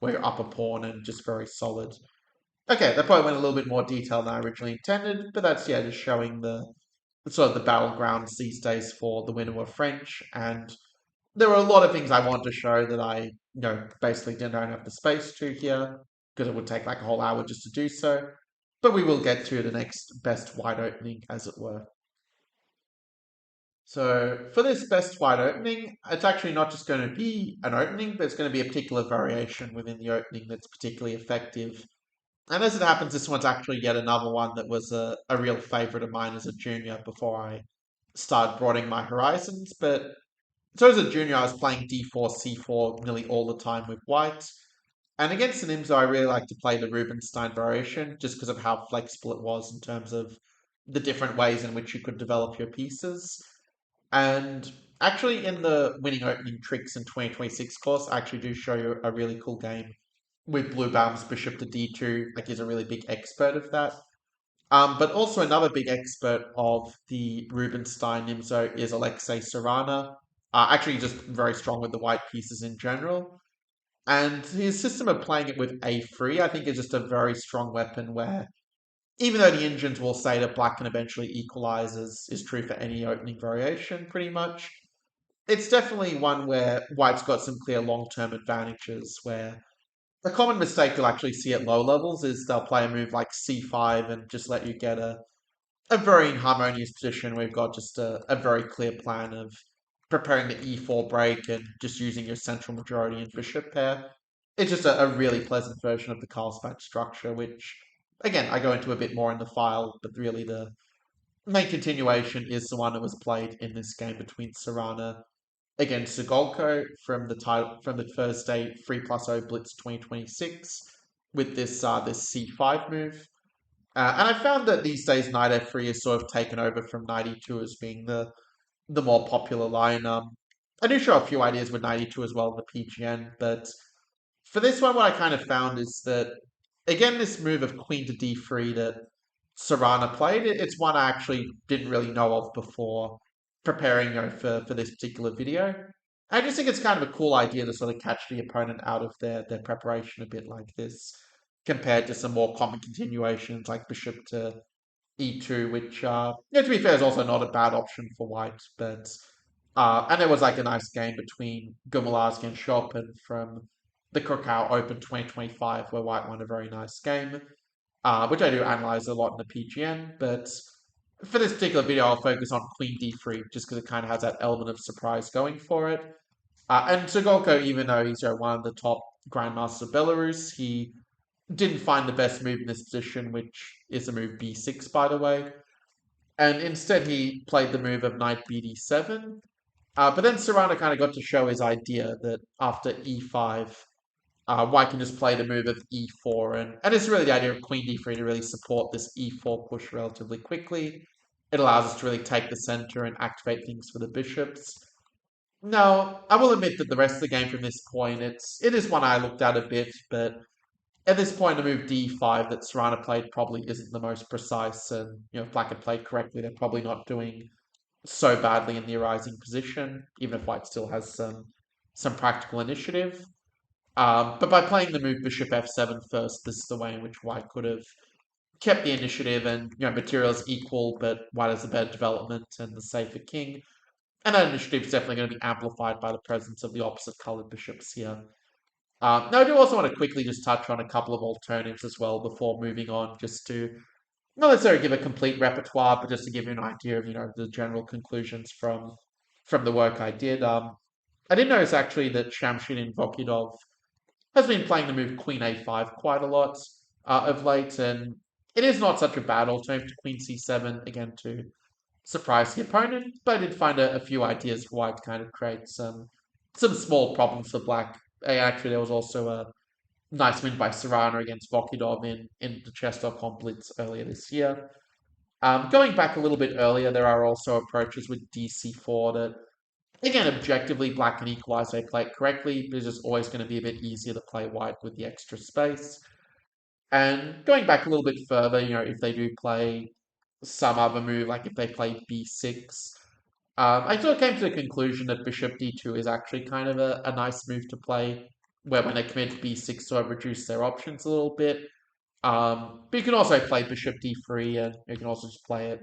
where you're up a pawn and just very solid. Okay, that probably went a little bit more detail than I originally intended, but that's, yeah, just showing the sort of the battlegrounds these days for the winner of French. And there were a lot of things I wanted to show that I, basically don't have the space to here, because it would take like a whole hour just to do so. But we will get to the next best wide opening, as it were. So for this best wide opening, it's actually not just going to be an opening, but it's going to be a particular variation within the opening that's particularly effective. And as it happens, this one's actually yet another one that was a real favorite of mine as a junior before I started broadening my horizons. But so as a junior, I was playing d4, c4 nearly all the time with white. And against the Nimzo, I really like to play the Rubinstein variation just because of how flexible it was in terms of the different ways in which you could develop your pieces. And actually, in the winning opening tricks in 2026 course, I actually do show you a really cool game with Blue Baum's bishop to d2. Like he's a really big expert of that. But also another big expert of the Rubinstein Nimzo is Alexei Sarana. Actually, just very strong with the white pieces in general. And his system of playing it with a3, I think, is just a very strong weapon where, even though the engines will say that black can eventually equalize, as is true for any opening variation, pretty much, it's definitely one where white's got some clear long-term advantages, where a common mistake you'll actually see at low levels is they'll play a move like c5 and just let you get a very inharmonious position where you've got just a very clear plan of preparing the e4 break and just using your central majority and bishop pair. It's just a really pleasant version of the Carlsbad structure, which, again, I go into a bit more in the file, but really main continuation is the one that was played in this game between Serrana against Sugolko from the Thursday 3+0 Blitz 2026 with this C5 move. And I found that these days knight f3 is sort of taken over from knight e2 as being the more popular line. I do show a few ideas with knight e2 as well in the PGN, but for this one, what I kind of found is that, again, this move of queen to d3 that Serrana played, it's one I actually didn't really know of before preparing for this particular video. I just think it's kind of a cool idea to sort of catch the opponent out of their preparation a bit like this, compared to some more common continuations like bishop to e2, which, to be fair, is also not a bad option for white. But and there was like a nice game between Gumalarski and Chopin from the Krakow Open 2025, where white won a very nice game, which I do analyze a lot in the PGN. But for this particular video, I'll focus on Queen d3, just because it kind of has that element of surprise going for it. And Sugolko, even though he's one of the top grandmasters of Belarus, he didn't find the best move in this position, which is the move b6, by the way. And instead, he played the move of knight bd7. But then Serrano kind of got to show his idea that after e5, white can just play the move of e4. And it's really the idea of queen d3 to really support this e4 push relatively quickly. It allows us to really take the center and activate things for the bishops. Now, I will admit that the rest of the game from this point, it is one I looked at a bit, but at this point, the move d5 that Serrano played probably isn't the most precise, and if black had played correctly, they're probably not doing so badly in the arising position, even if white still has some practical initiative. But by playing the move bishop f7 first, this is the way in which white could have kept the initiative, and material is equal, but white has a better development and the safer king. And that initiative is definitely going to be amplified by the presence of the opposite colored bishops here. Now, I do also want to quickly just touch on a couple of alternatives as well before moving on, just to not necessarily give a complete repertoire, but just to give you an idea of the general conclusions from the work I did. I did notice actually that Shamshidin Vokidov has been playing the move Queen A5 quite a lot of late, and it is not such a bad alternative to Queen C7 again to surprise the opponent. But I did find a few ideas for why it kind of creates some small problems for black. Actually, there was also a nice win by Serrano against Vokidov in the chess.com Blitz earlier this year. Going back a little bit earlier, there are also approaches with DC4 that, again, objectively, black can equalize they play it correctly, but it's just always going to be a bit easier to play white with the extra space. And going back a little bit further, if they do play some other move, like if they play b6, I sort of came to the conclusion that bishop d2 is actually kind of a nice move to play, where when they commit to b6 to reduce their options a little bit. But you can also play bishop d3, and you can also just play it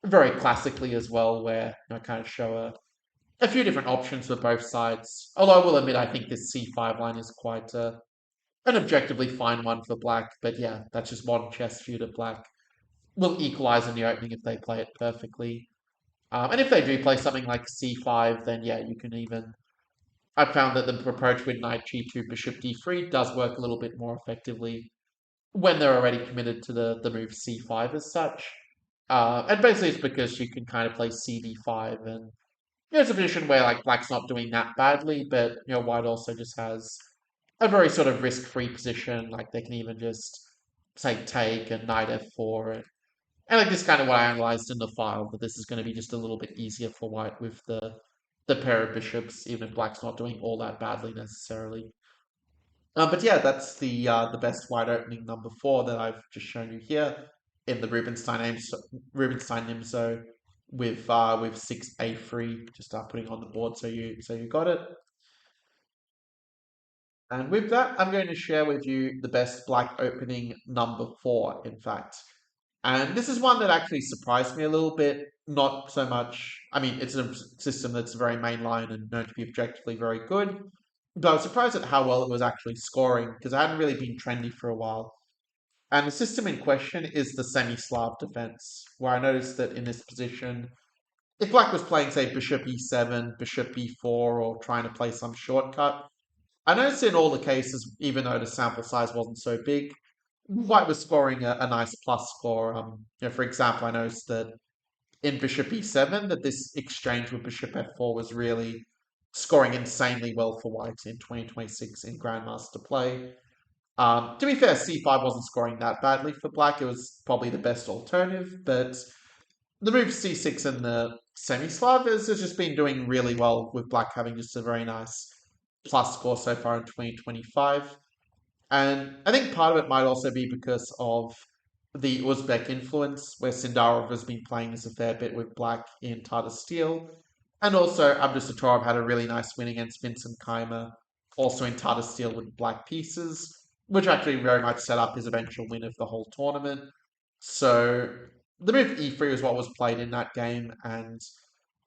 very classically as well, where kind of show a few different options for both sides. Although I will admit, I think this c5 line is quite an objectively fine one for black. But yeah, that's just modern chess view that black will equalize in the opening if they play it perfectly. And if they do play something like c5, then yeah, you can even... I found that the approach with knight g2, bishop d3 does work a little bit more effectively when they're already committed to the move c5 as such. And basically it's because you can kind of play cd5, and it's a position where like black's not doing that badly, but white also just has a very sort of risk-free position. Like they can even just say take and knight f4, and like this kind of what I analyzed in the file, that this is going to be just a little bit easier for white with the pair of bishops, even if black's not doing all that badly necessarily. But yeah, that's the best white opening number 4 that I've just shown you here in the Rubinstein Nimzo with 6a3, just putting on the board so you got it. And with that, I'm going to share with you the best black opening number 4, in fact. And this is one that actually surprised me a little bit. Not so much, I mean, it's a system that's very mainline and known to be objectively very good, but I was surprised at how well it was actually scoring, because it hadn't really been trendy for a while. And the system in question is the semi-Slav defense, where I noticed that in this position, if black was playing, say, bishop e7, bishop b4, or trying to play some shortcut, I noticed in all the cases, even though the sample size wasn't so big, white was scoring a nice plus score. For example, I noticed that in bishop e7 that this exchange with bishop f4 was really scoring insanely well for white in 2026 in Grandmaster play. To be fair, c5 wasn't scoring that badly for black. It was probably the best alternative, but the move c6 and the semi-Slav has just been doing really well with black having just a very nice plus score so far in 2025. And I think part of it might also be because of the Uzbek influence, where Sindarov has been playing this a fair bit with black in Tata Steel. And also, Abdusatorov had a really nice win against Vincent Keimer, also in Tata Steel with black pieces, which actually very much set up his eventual win of the whole tournament. So the move e3 was what was played in that game, and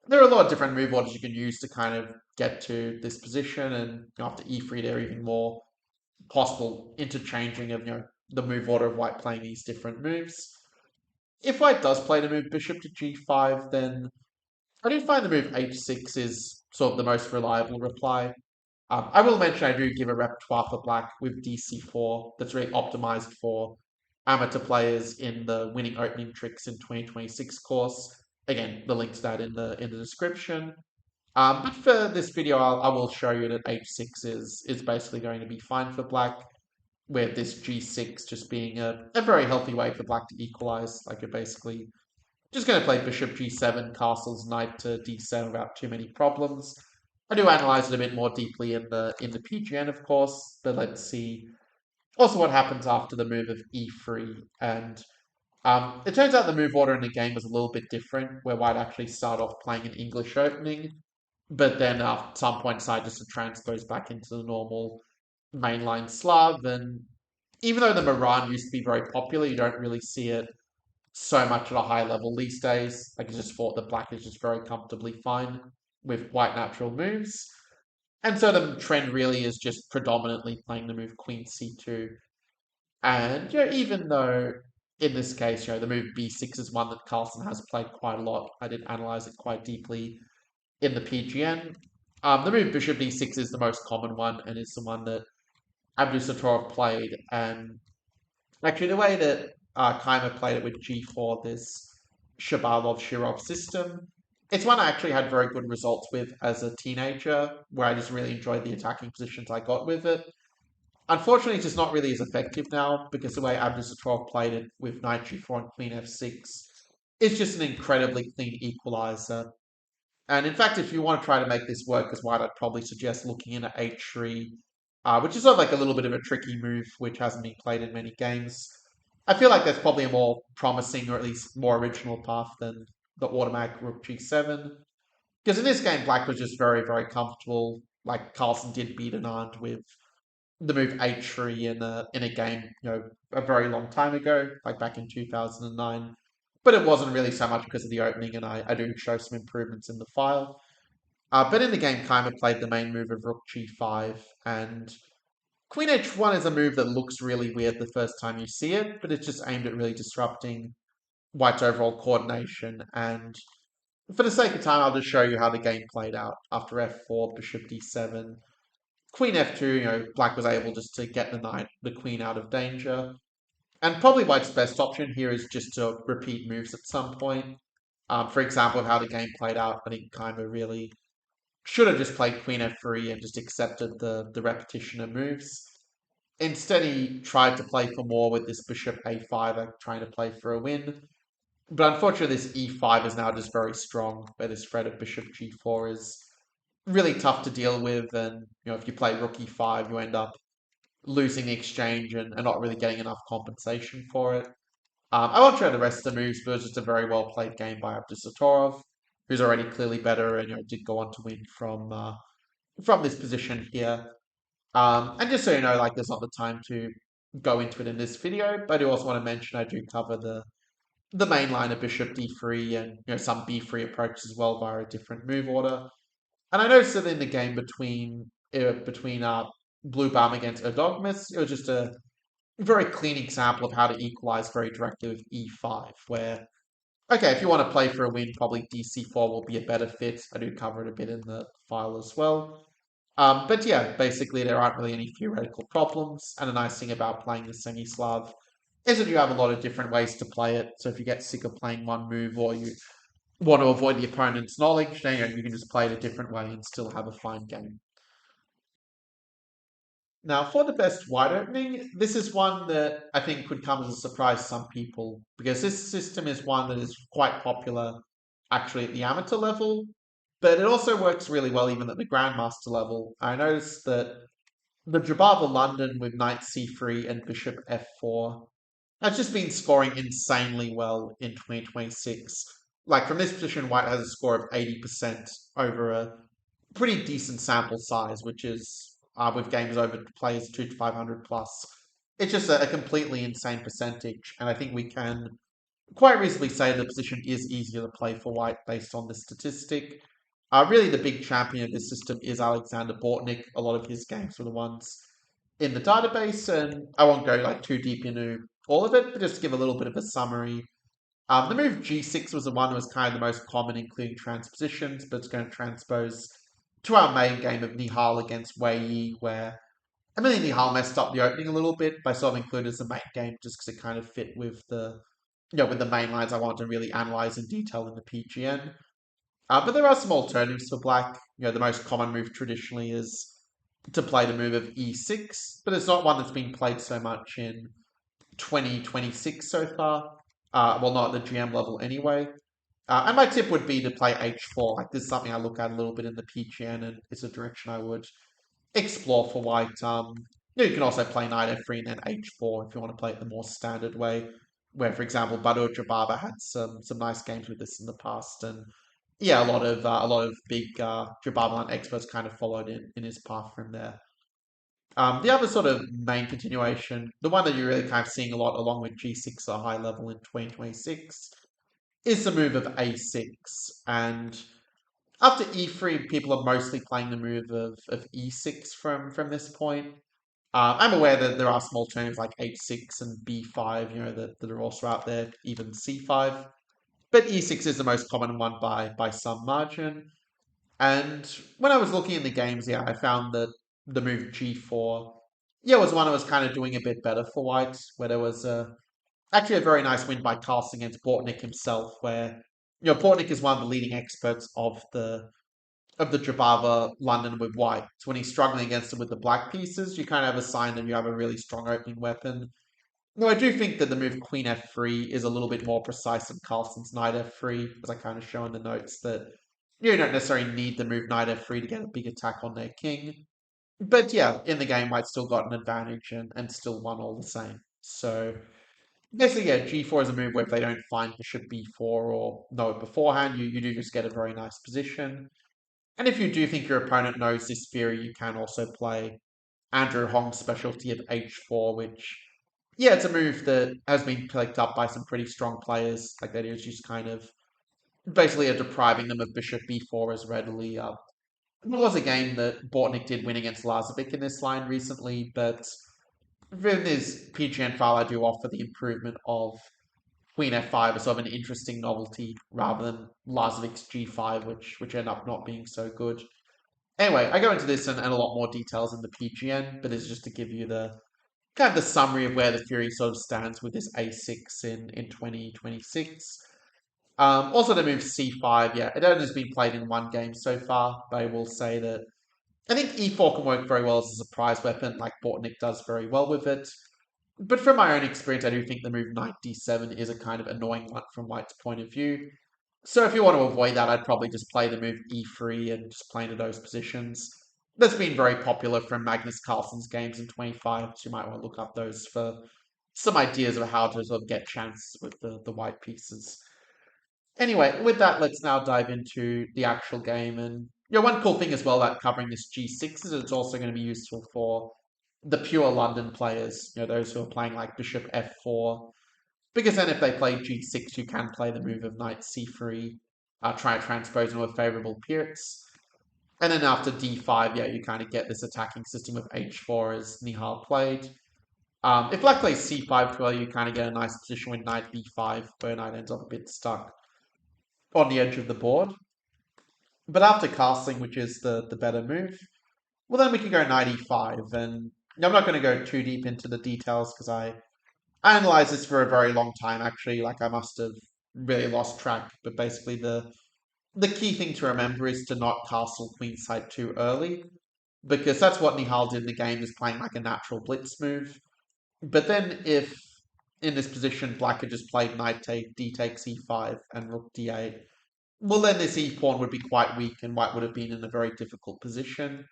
there are a lot of different move orders you can use to kind of get to this position, and after e3 there are even more possible interchanging of the move order of white playing these different moves. If white does play the move bishop to g5, then I do find the move h6 is sort of the most reliable reply. I will mention I do give a repertoire for black with dc4 that's really optimized for amateur players in the winning opening tricks in 2026 course. Again, the link to that in the description. But for this video, I will show you that h6 is basically going to be fine for black, with this g6 just being a very healthy way for black to equalize. Like you're basically just going to play bishop g7, castles, knight to d7 without too many problems. I do analyze it a bit more deeply in the PGN, of course, but let's see also what happens after the move of e3. And it turns out the move order in the game was a little bit different, where white actually started off playing an English opening, but then at some point decided just to transpose back into the normal mainline Slav. And even though the Moran used to be very popular, you don't really see it so much at a high level these days. Like, it's just thought that black is just very comfortably fine with white natural moves. And so the trend really is just predominantly playing the move queen c2. And even though in this case, the move b6 is one that Carlsen has played quite a lot. I did analyze it quite deeply in the PGN. The move bishop d6 is the most common one, and is the one that Abdusatorov played. And actually, the way that Keimer played it with g4, this Shabalov-Shirov system, it's one I actually had very good results with as a teenager, where I just really enjoyed the attacking positions I got with it. Unfortunately, it's just not really as effective now, because the way Abdusatorov played it with knight g4 and queen f6 is just an incredibly clean equalizer. And in fact, if you want to try to make this work as white, I'd probably suggest looking into h3, which is sort of like a little bit of a tricky move, which hasn't been played in many games. I feel like that's probably a more promising, or at least more original path than the automatic rook g7. Because in this game, black was just very, very comfortable. Like, Carlsen did beat Anand with the move h3 in a game, a very long time ago, like back in 2009. But it wasn't really so much because of the opening, and I do show some improvements in the file. But in the game, Keimer played the main move of rook g5, and queen h1 is a move that looks really weird the first time you see it, but it's just aimed at really disrupting white's overall coordination. And for the sake of time, I'll just show you how the game played out. After f4, bishop d7, queen f2, black was able just to get the queen out of danger. And probably white's best option here is just to repeat moves at some point. For example, how the game played out, I think Keimer really should have just played queen f3 and just accepted the repetition of moves. Instead, he tried to play for more with this bishop a5, like trying to play for a win. But unfortunately, this e5 is now just very strong, where this threat of bishop g4 is really tough to deal with. And, if you play rook e5, you end up losing the exchange and not really getting enough compensation for it. I won't show the rest of the moves, but it was just a very well played game by Abdusatorov, who's already clearly better and did go on to win from this position here. And just so you know, like, there's not the time to go into it in this video, but I do also want to mention I do cover the main line of bishop d3 and some b3 approaches as well via a different move order. And I noticed that in the game between Blue Bum against Odogmus, it was just a very clean example of how to equalize very directly with e5, where, okay, if you want to play for a win, probably dc4 will be a better fit. I do cover it a bit in the file as well. But yeah, basically there aren't really any theoretical problems, and the nice thing about playing the semi-Slav is that you have a lot of different ways to play it. So if you get sick of playing one move, or you want to avoid the opponent's knowledge, then you can just play it a different way and still have a fine game. Now, for the best wide opening, this is one that I think could come as a surprise to some people because this system is one that is quite popular actually at the amateur level, but it also works really well even at the Grandmaster level. I noticed that the Jabava London with Knight C3 and Bishop F4 has just been scoring insanely well in 2026. Like from this position, White has a score of 80% over a pretty decent sample size, which is with games over players 2 to 500 plus. It's just a completely insane percentage, and I think we can quite reasonably say the position is easier to play for White based on the statistic. Really, the big champion of this system is Alexander Bortnik. A lot of his games were the ones in the database, and I won't go like too deep into all of it, but just give a little bit of a summary. The move G6 was the one that was kind of the most common, including transpositions, but it's going to transpose to our main game of Nihal against Wei Yi, where Emily Nihal messed up the opening a little bit by sort of including as the main game just because it kind of fit with with the main lines I want to really analyze in detail in the PGN. But there are some alternatives for black. The most common move traditionally is to play the move of E6, but it's not one that's been played so much in 2026 so far. Well, not at the GM level anyway. And my tip would be to play H4. Like this is something I look at a little bit in the PGN, and it's a direction I would explore for white. You can also play knight f3 and then h4 if you want to play it the more standard way. Where, for example, Badur Jababa had some nice games with this in the past, and yeah, a lot of big Jababaland experts kind of followed in his path from there. The other sort of main continuation, the one that you're really kind of seeing a lot along with G6 at a high level in 2026, is the move of A6. And after E3, people are mostly playing the move of E6 from this point. I'm aware that there are some alternatives like H6 and B5, that are also out there, even C5. But E6 is the most common one by some margin. And when I was looking in the games, yeah, I found that the move G4, yeah, was one I was kind of doing a bit better for white, where there was actually a very nice win by Carlsen against Bortnik himself, where Bortnik is one of the leading experts of the Jabava London with white. So when he's struggling against it with the black pieces, you kind of have a sign that you have a really strong opening weapon. No, I do think that the move Queen F3 is a little bit more precise than Carlsen's Knight F3, as I kind of show in the notes that you don't necessarily need the move Knight F3 to get a big attack on their king. But yeah, in the game, White still got an advantage and still won all the same. So basically, yeah, G4 is a move where if they don't find Bishop B4 or know it beforehand, you do just get a very nice position. And if you do think your opponent knows this theory, you can also play Andrew Hong's specialty of H4, which, yeah, it's a move that has been picked up by some pretty strong players. Like that is just kind of basically depriving them of Bishop B4 as readily. There was a game that Bortnik did win against Lazovic in this line recently, but in this PGN file, I do offer the improvement of Queen F5 as sort of an interesting novelty rather than Lazovic's G5, which end up not being so good. Anyway, I go into this and a lot more details in the PGN, but it's just to give you the kind of the summary of where the theory sort of stands with this A6 in 2026. Also, the move C5, yeah, it only has been played in one game so far, but I will say that I think E4 can work very well as a surprise weapon, like Bortnik does very well with it. But from my own experience, I do think the move Knight D7 is a kind of annoying one from White's point of view. So if you want to avoid that, I'd probably just play the move E3 and just play into those positions. That's been very popular from Magnus Carlsen's games in 25, so you might want to look up those for some ideas of how to sort of get chances with the white pieces. Anyway, with that, let's now dive into the actual game. And one cool thing as well about covering this G6 is it's also going to be useful for the pure London players, those who are playing like Bishop F4. Because then if they play G6, you can play the move of Knight C3, try to transpose into a favorable Pirits. And then after D5, yeah, you kind of get this attacking system of H4 as Nihal played. If Black plays C5 too early, you kind of get a nice position with Knight B5, where Knight ends up a bit stuck on the edge of the board. But after castling, which is the better move, well, then we can go Knight E5. And I'm not going to go too deep into the details because I analyzed this for a very long time, actually. Like, I must have really lost track. But basically, the key thing to remember is to not castle queenside too early, because that's what Nihal did in the game, is playing like a natural blitz move. But then if in this position Black had just played knight take, d takes e5, and rook d8, well then this e pawn would be quite weak, and White would have been in a very difficult position.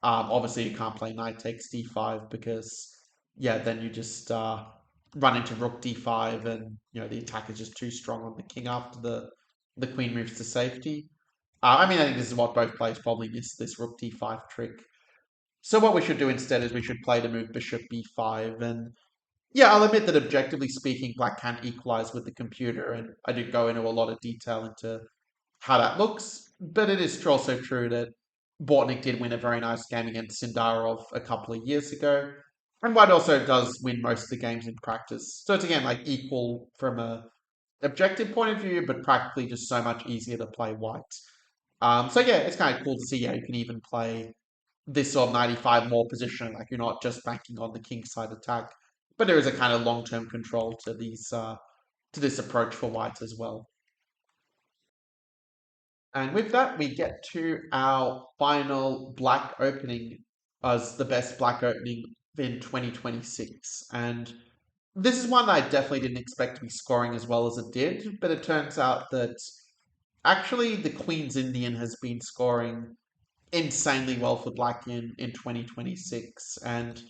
Obviously you can't play knight takes d5 because yeah, then you just run into rook d5, and the attack is just too strong on the king after the queen moves to safety. I mean, I think this is what both players probably missed, this rook d5 trick. So what we should do instead is we should play the move bishop b5, and yeah, I'll admit that objectively speaking, Black can equalize with the computer, and I did go into a lot of detail into how that looks, but it is also true that Bortnik did win a very nice game against Sindarov a couple of years ago, and White also does win most of the games in practice. So it's again like equal from a objective point of view, but practically just so much easier to play White. So yeah, it's kind of cool to see how you can even play this sort of 95 more position, like you're not just banking on the king side attack, but there is a kind of long-term control to these to this approach for White as well. And with that, we get to our final Black opening as the best Black opening in 2026. And this is one that I definitely didn't expect to be scoring as well as it did, but it turns out that actually the Queen's Indian has been scoring insanely well for Black in 2026. And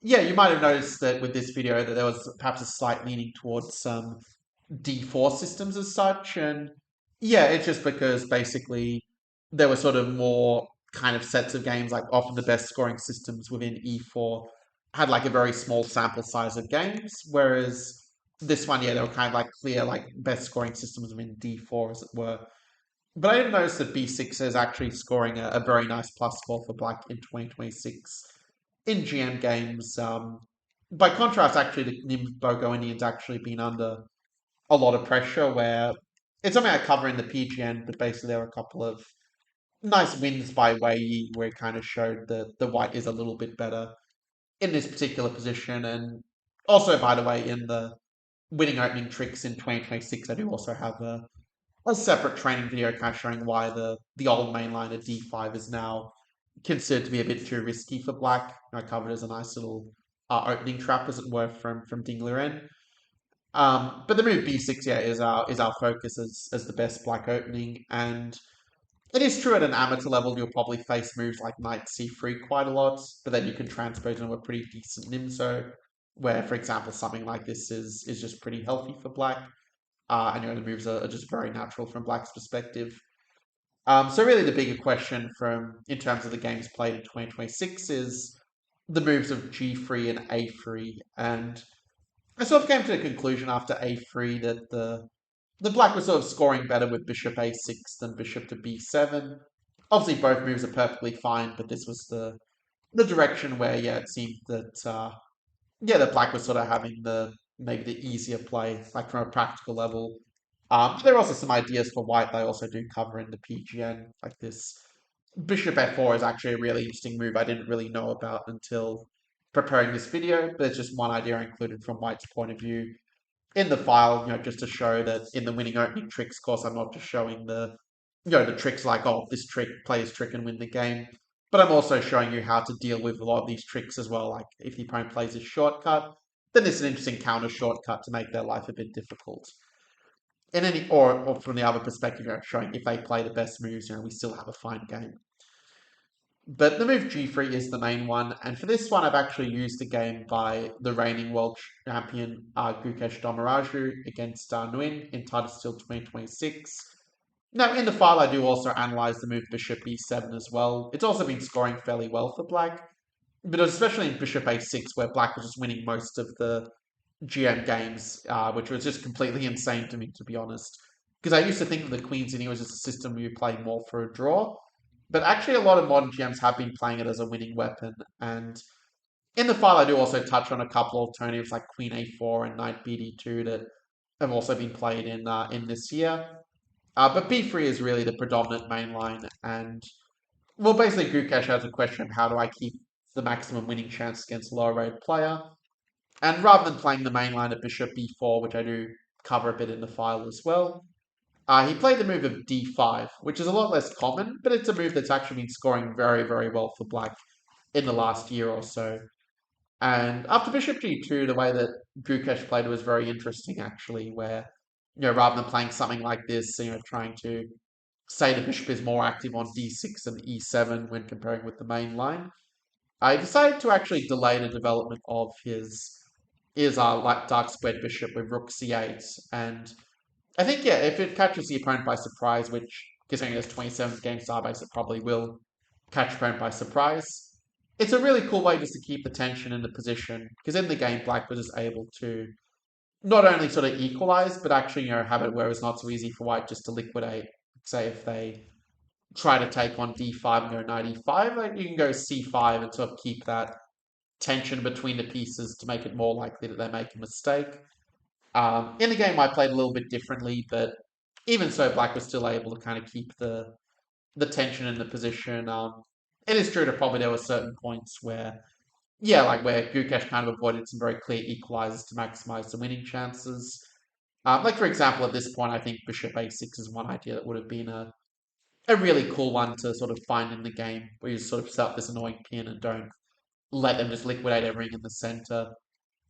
yeah, you might have noticed that with this video that there was perhaps a slight leaning towards some D4 systems as such. And yeah, it's just because basically there were sort of more kind of sets of games, like often the best scoring systems within E4 had like a very small sample size of games, whereas this one, yeah, they were kind of like clear, like best scoring systems within D4, as it were. But I did notice that B6 is actually scoring a very nice plus score for Black in 2026 in GM games. By contrast, actually, the Nimbogo Indians actually been under a lot of pressure, where it's something I cover in the PGN, but basically there were a couple of nice wins by Wei, where it kind of showed that the White is a little bit better in this particular position. And also, by the way, in the winning opening tricks in 2026, I do also have a separate training video kind of showing why the old mainline of D5 is now considered to be a bit too risky for Black. I covered as a nice little opening trap, as it were, from Dingleren. But the move B6, yeah, is our focus as the best Black opening, and it is true at an amateur level you'll probably face moves like Knight C3 quite a lot, but then you can transpose into a pretty decent Nimzo, where, for example, something like this is just pretty healthy for Black. And the moves are just very natural from Black's perspective. So really the bigger question from in terms of the games played in 2026 is the moves of G3 and A3. And I sort of came to the conclusion after A3 that the Black was sort of scoring better with Bishop A6 than Bishop to B7. Obviously both moves are perfectly fine, but this was the direction where, yeah, it seemed that yeah, the Black was sort of having the maybe the easier play, like from a practical level. There are also some ideas for White that I also do cover in the PGN, like this Bishop F4 is actually a really interesting move I didn't really know about until preparing this video, but it's just one idea I included from White's point of view in the file, just to show that in the winning opening tricks course, I'm not just showing the tricks like, oh, this trick, play this trick and win the game. But I'm also showing you how to deal with a lot of these tricks as well. Like if the opponent plays a shortcut, then it's an interesting counter shortcut to make their life a bit difficult. In any or from the other perspective, showing if they play the best moves, we still have a fine game. But the move G3 is the main one, and for this one I've actually used the game by the reigning world champion Gukesh Domaraju against Nguyen in Title Steel 2026. Now, in the file, I do also analyze the move Bishop E7 as well. It's also been scoring fairly well for Black, but especially in Bishop A6, where Black was just winning most of the GM games, which was just completely insane to me, to be honest. Because I used to think that the Queen's Inning was just a system where you play more for a draw, but actually a lot of modern GMs have been playing it as a winning weapon. And in the file, I do also touch on a couple alternatives like Queen A4 and Knight BD2 that have also been played in this year. But B3 is really the predominant main line, and well, basically, Gukesh has a question of how do I keep the maximum winning chance against a lower rated player. And rather than playing the main line at Bishop B4, which I do cover a bit in the file as well. He played the move of d5, which is a lot less common, but it's a move that's actually been scoring very, very well for black in the last year or so. And after bishop g2, the way that Gukesh played it was very interesting, actually, where, rather than playing something like this, trying to say the bishop is more active on d6 and e7 when comparing with the main line, I decided to actually delay the development of his like dark squared bishop with rook c8. And I think, yeah, if it catches the opponent by surprise, which, considering there's 27 game starbase, it probably will catch opponent by surprise. It's a really cool way just to keep the tension in the position, because in the game, black was just able to not only sort of equalize, but actually, have it where it's not so easy for white just to liquidate. Say if they try to take on d5 and go knight e5, like you can go c5 and sort of keep that tension between the pieces to make it more likely that they make a mistake. In the game, I played a little bit differently, but even so, black was still able to kind of keep the tension in the position. It is true that probably there were certain points where, yeah, like where Gukesh kind of avoided some very clear equalizers to maximize the winning chances. Like, for example, at this point, I think bishop a6 is one idea that would have been a really cool one to sort of find in the game, where you sort of set up this annoying pin and don't let them just liquidate everything in the center.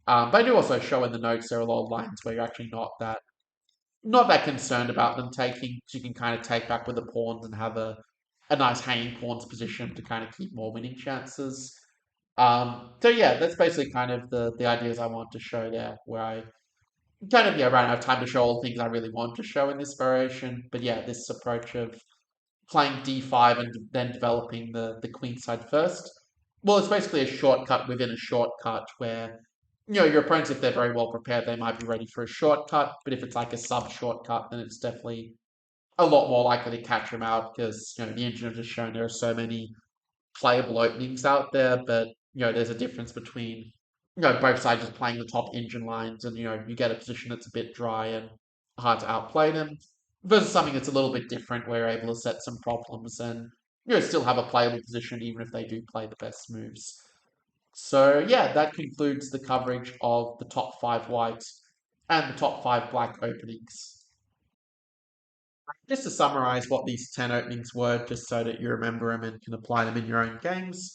But I do also show in the notes there are a lot of lines where you're actually not that concerned about them taking, so you can kind of take back with the pawns and have a nice hanging pawns position to kind of keep more winning chances. So yeah, that's basically kind of the ideas I want to show there, where I kind of, ran out of time to show all the things I really want to show in this variation. But yeah, this approach of playing d5 and then developing the queen side first. Well, it's basically a shortcut within a shortcut where, your opponents, if they're very well prepared, they might be ready for a shortcut. But if it's like a sub shortcut, then it's definitely a lot more likely to catch them out because, the engine have just shown there are so many playable openings out there. But, there's a difference between, both sides just playing the top engine lines and, you get a position that's a bit dry and hard to outplay them versus something that's a little bit different where you're able to set some problems and, still have a playable position even if they do play the best moves. So yeah, that concludes the coverage of the top 5 white and the top 5 black openings. Just to summarize what these 10 openings were, just so that you remember them and can apply them in your own games.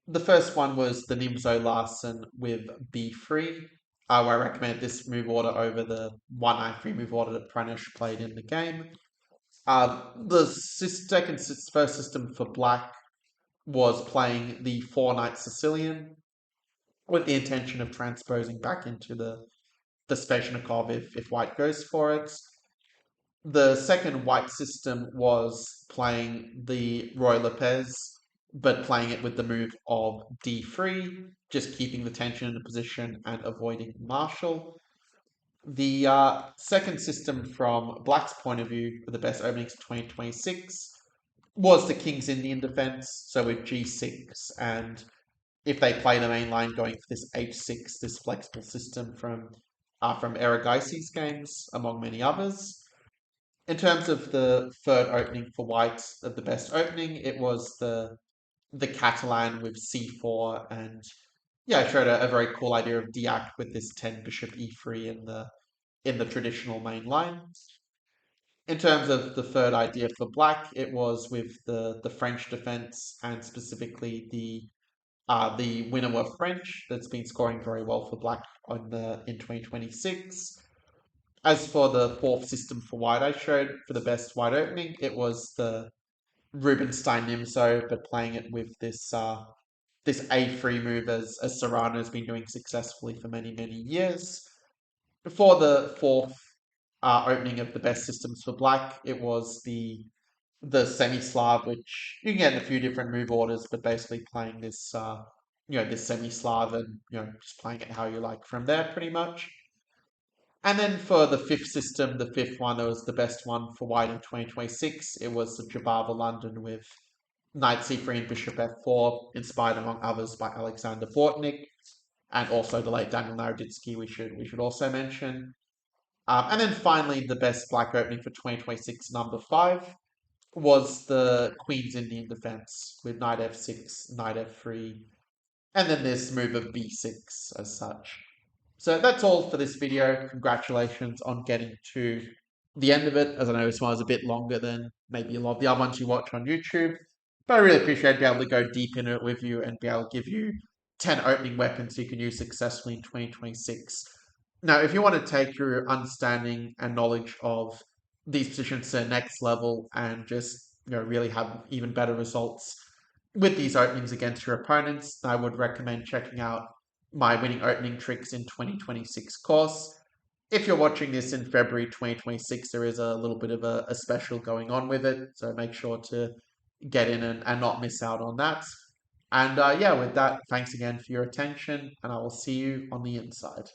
The first one was the Nimzo Larsen with b3, where I recommend this move order over the 193 move order that Pranesh played in the game. The first system for black was playing the 4 knight Sicilian with the intention of transposing back into the Sveshnikov if white goes for it. The second white system was playing the Roy Lopez, but playing it with the move of d3, just keeping the tension in the position and avoiding Marshall. The second system from Black's point of view for the best openings of 2026 was the King's Indian defense, so with g6, and if they play the main line going for this h6, this flexible system from Eragaisi's games, among many others. In terms of the third opening for white, of the best opening, it was the Catalan with c4, and yeah, I showed a very cool idea of Diak with this 10 bishop e3 in the traditional main line. In terms of the third idea for black, it was with the French defense and specifically the Winnower French that's been scoring very well for black in 2026. As for the fourth system for white I showed for the best white opening, it was the Rubinstein Nimzo, but playing it with this A3 move as Serrano has been doing successfully for many, many years. For the fourth opening of the best systems for black, it was the semi-Slav, which you can get in a few different move orders, but basically playing this semi-Slav and, just playing it how you like from there pretty much. And then for the fifth system, the fifth one that was the best one for white in 2026, it was the Jabava London with knight c3 and bishop f4, inspired among others by Alexander Bortnik, and also the late Daniel Naroditsky we should also mention. And then finally, the best black opening for 2026, number 5, was the Queen's Indian defense with knight f6, knight f3, and then this move of b6 as such. So that's all for this video. Congratulations on getting to the end of it, as I know this one was a bit longer than maybe a lot of the other ones you watch on YouTube. But I really appreciate being able to go deep into it with you and be able to give you 10 opening weapons you can use successfully in 2026. Now, if you want to take your understanding and knowledge of these positions to the next level and just really have even better results with these openings against your opponents, I would recommend checking out my winning opening tricks in 2026 course. If you're watching this in February 2026, there is a little bit of a special going on with it, so make sure to get in and not miss out on that. And yeah, with that, thanks again for your attention, and I will see you on the inside.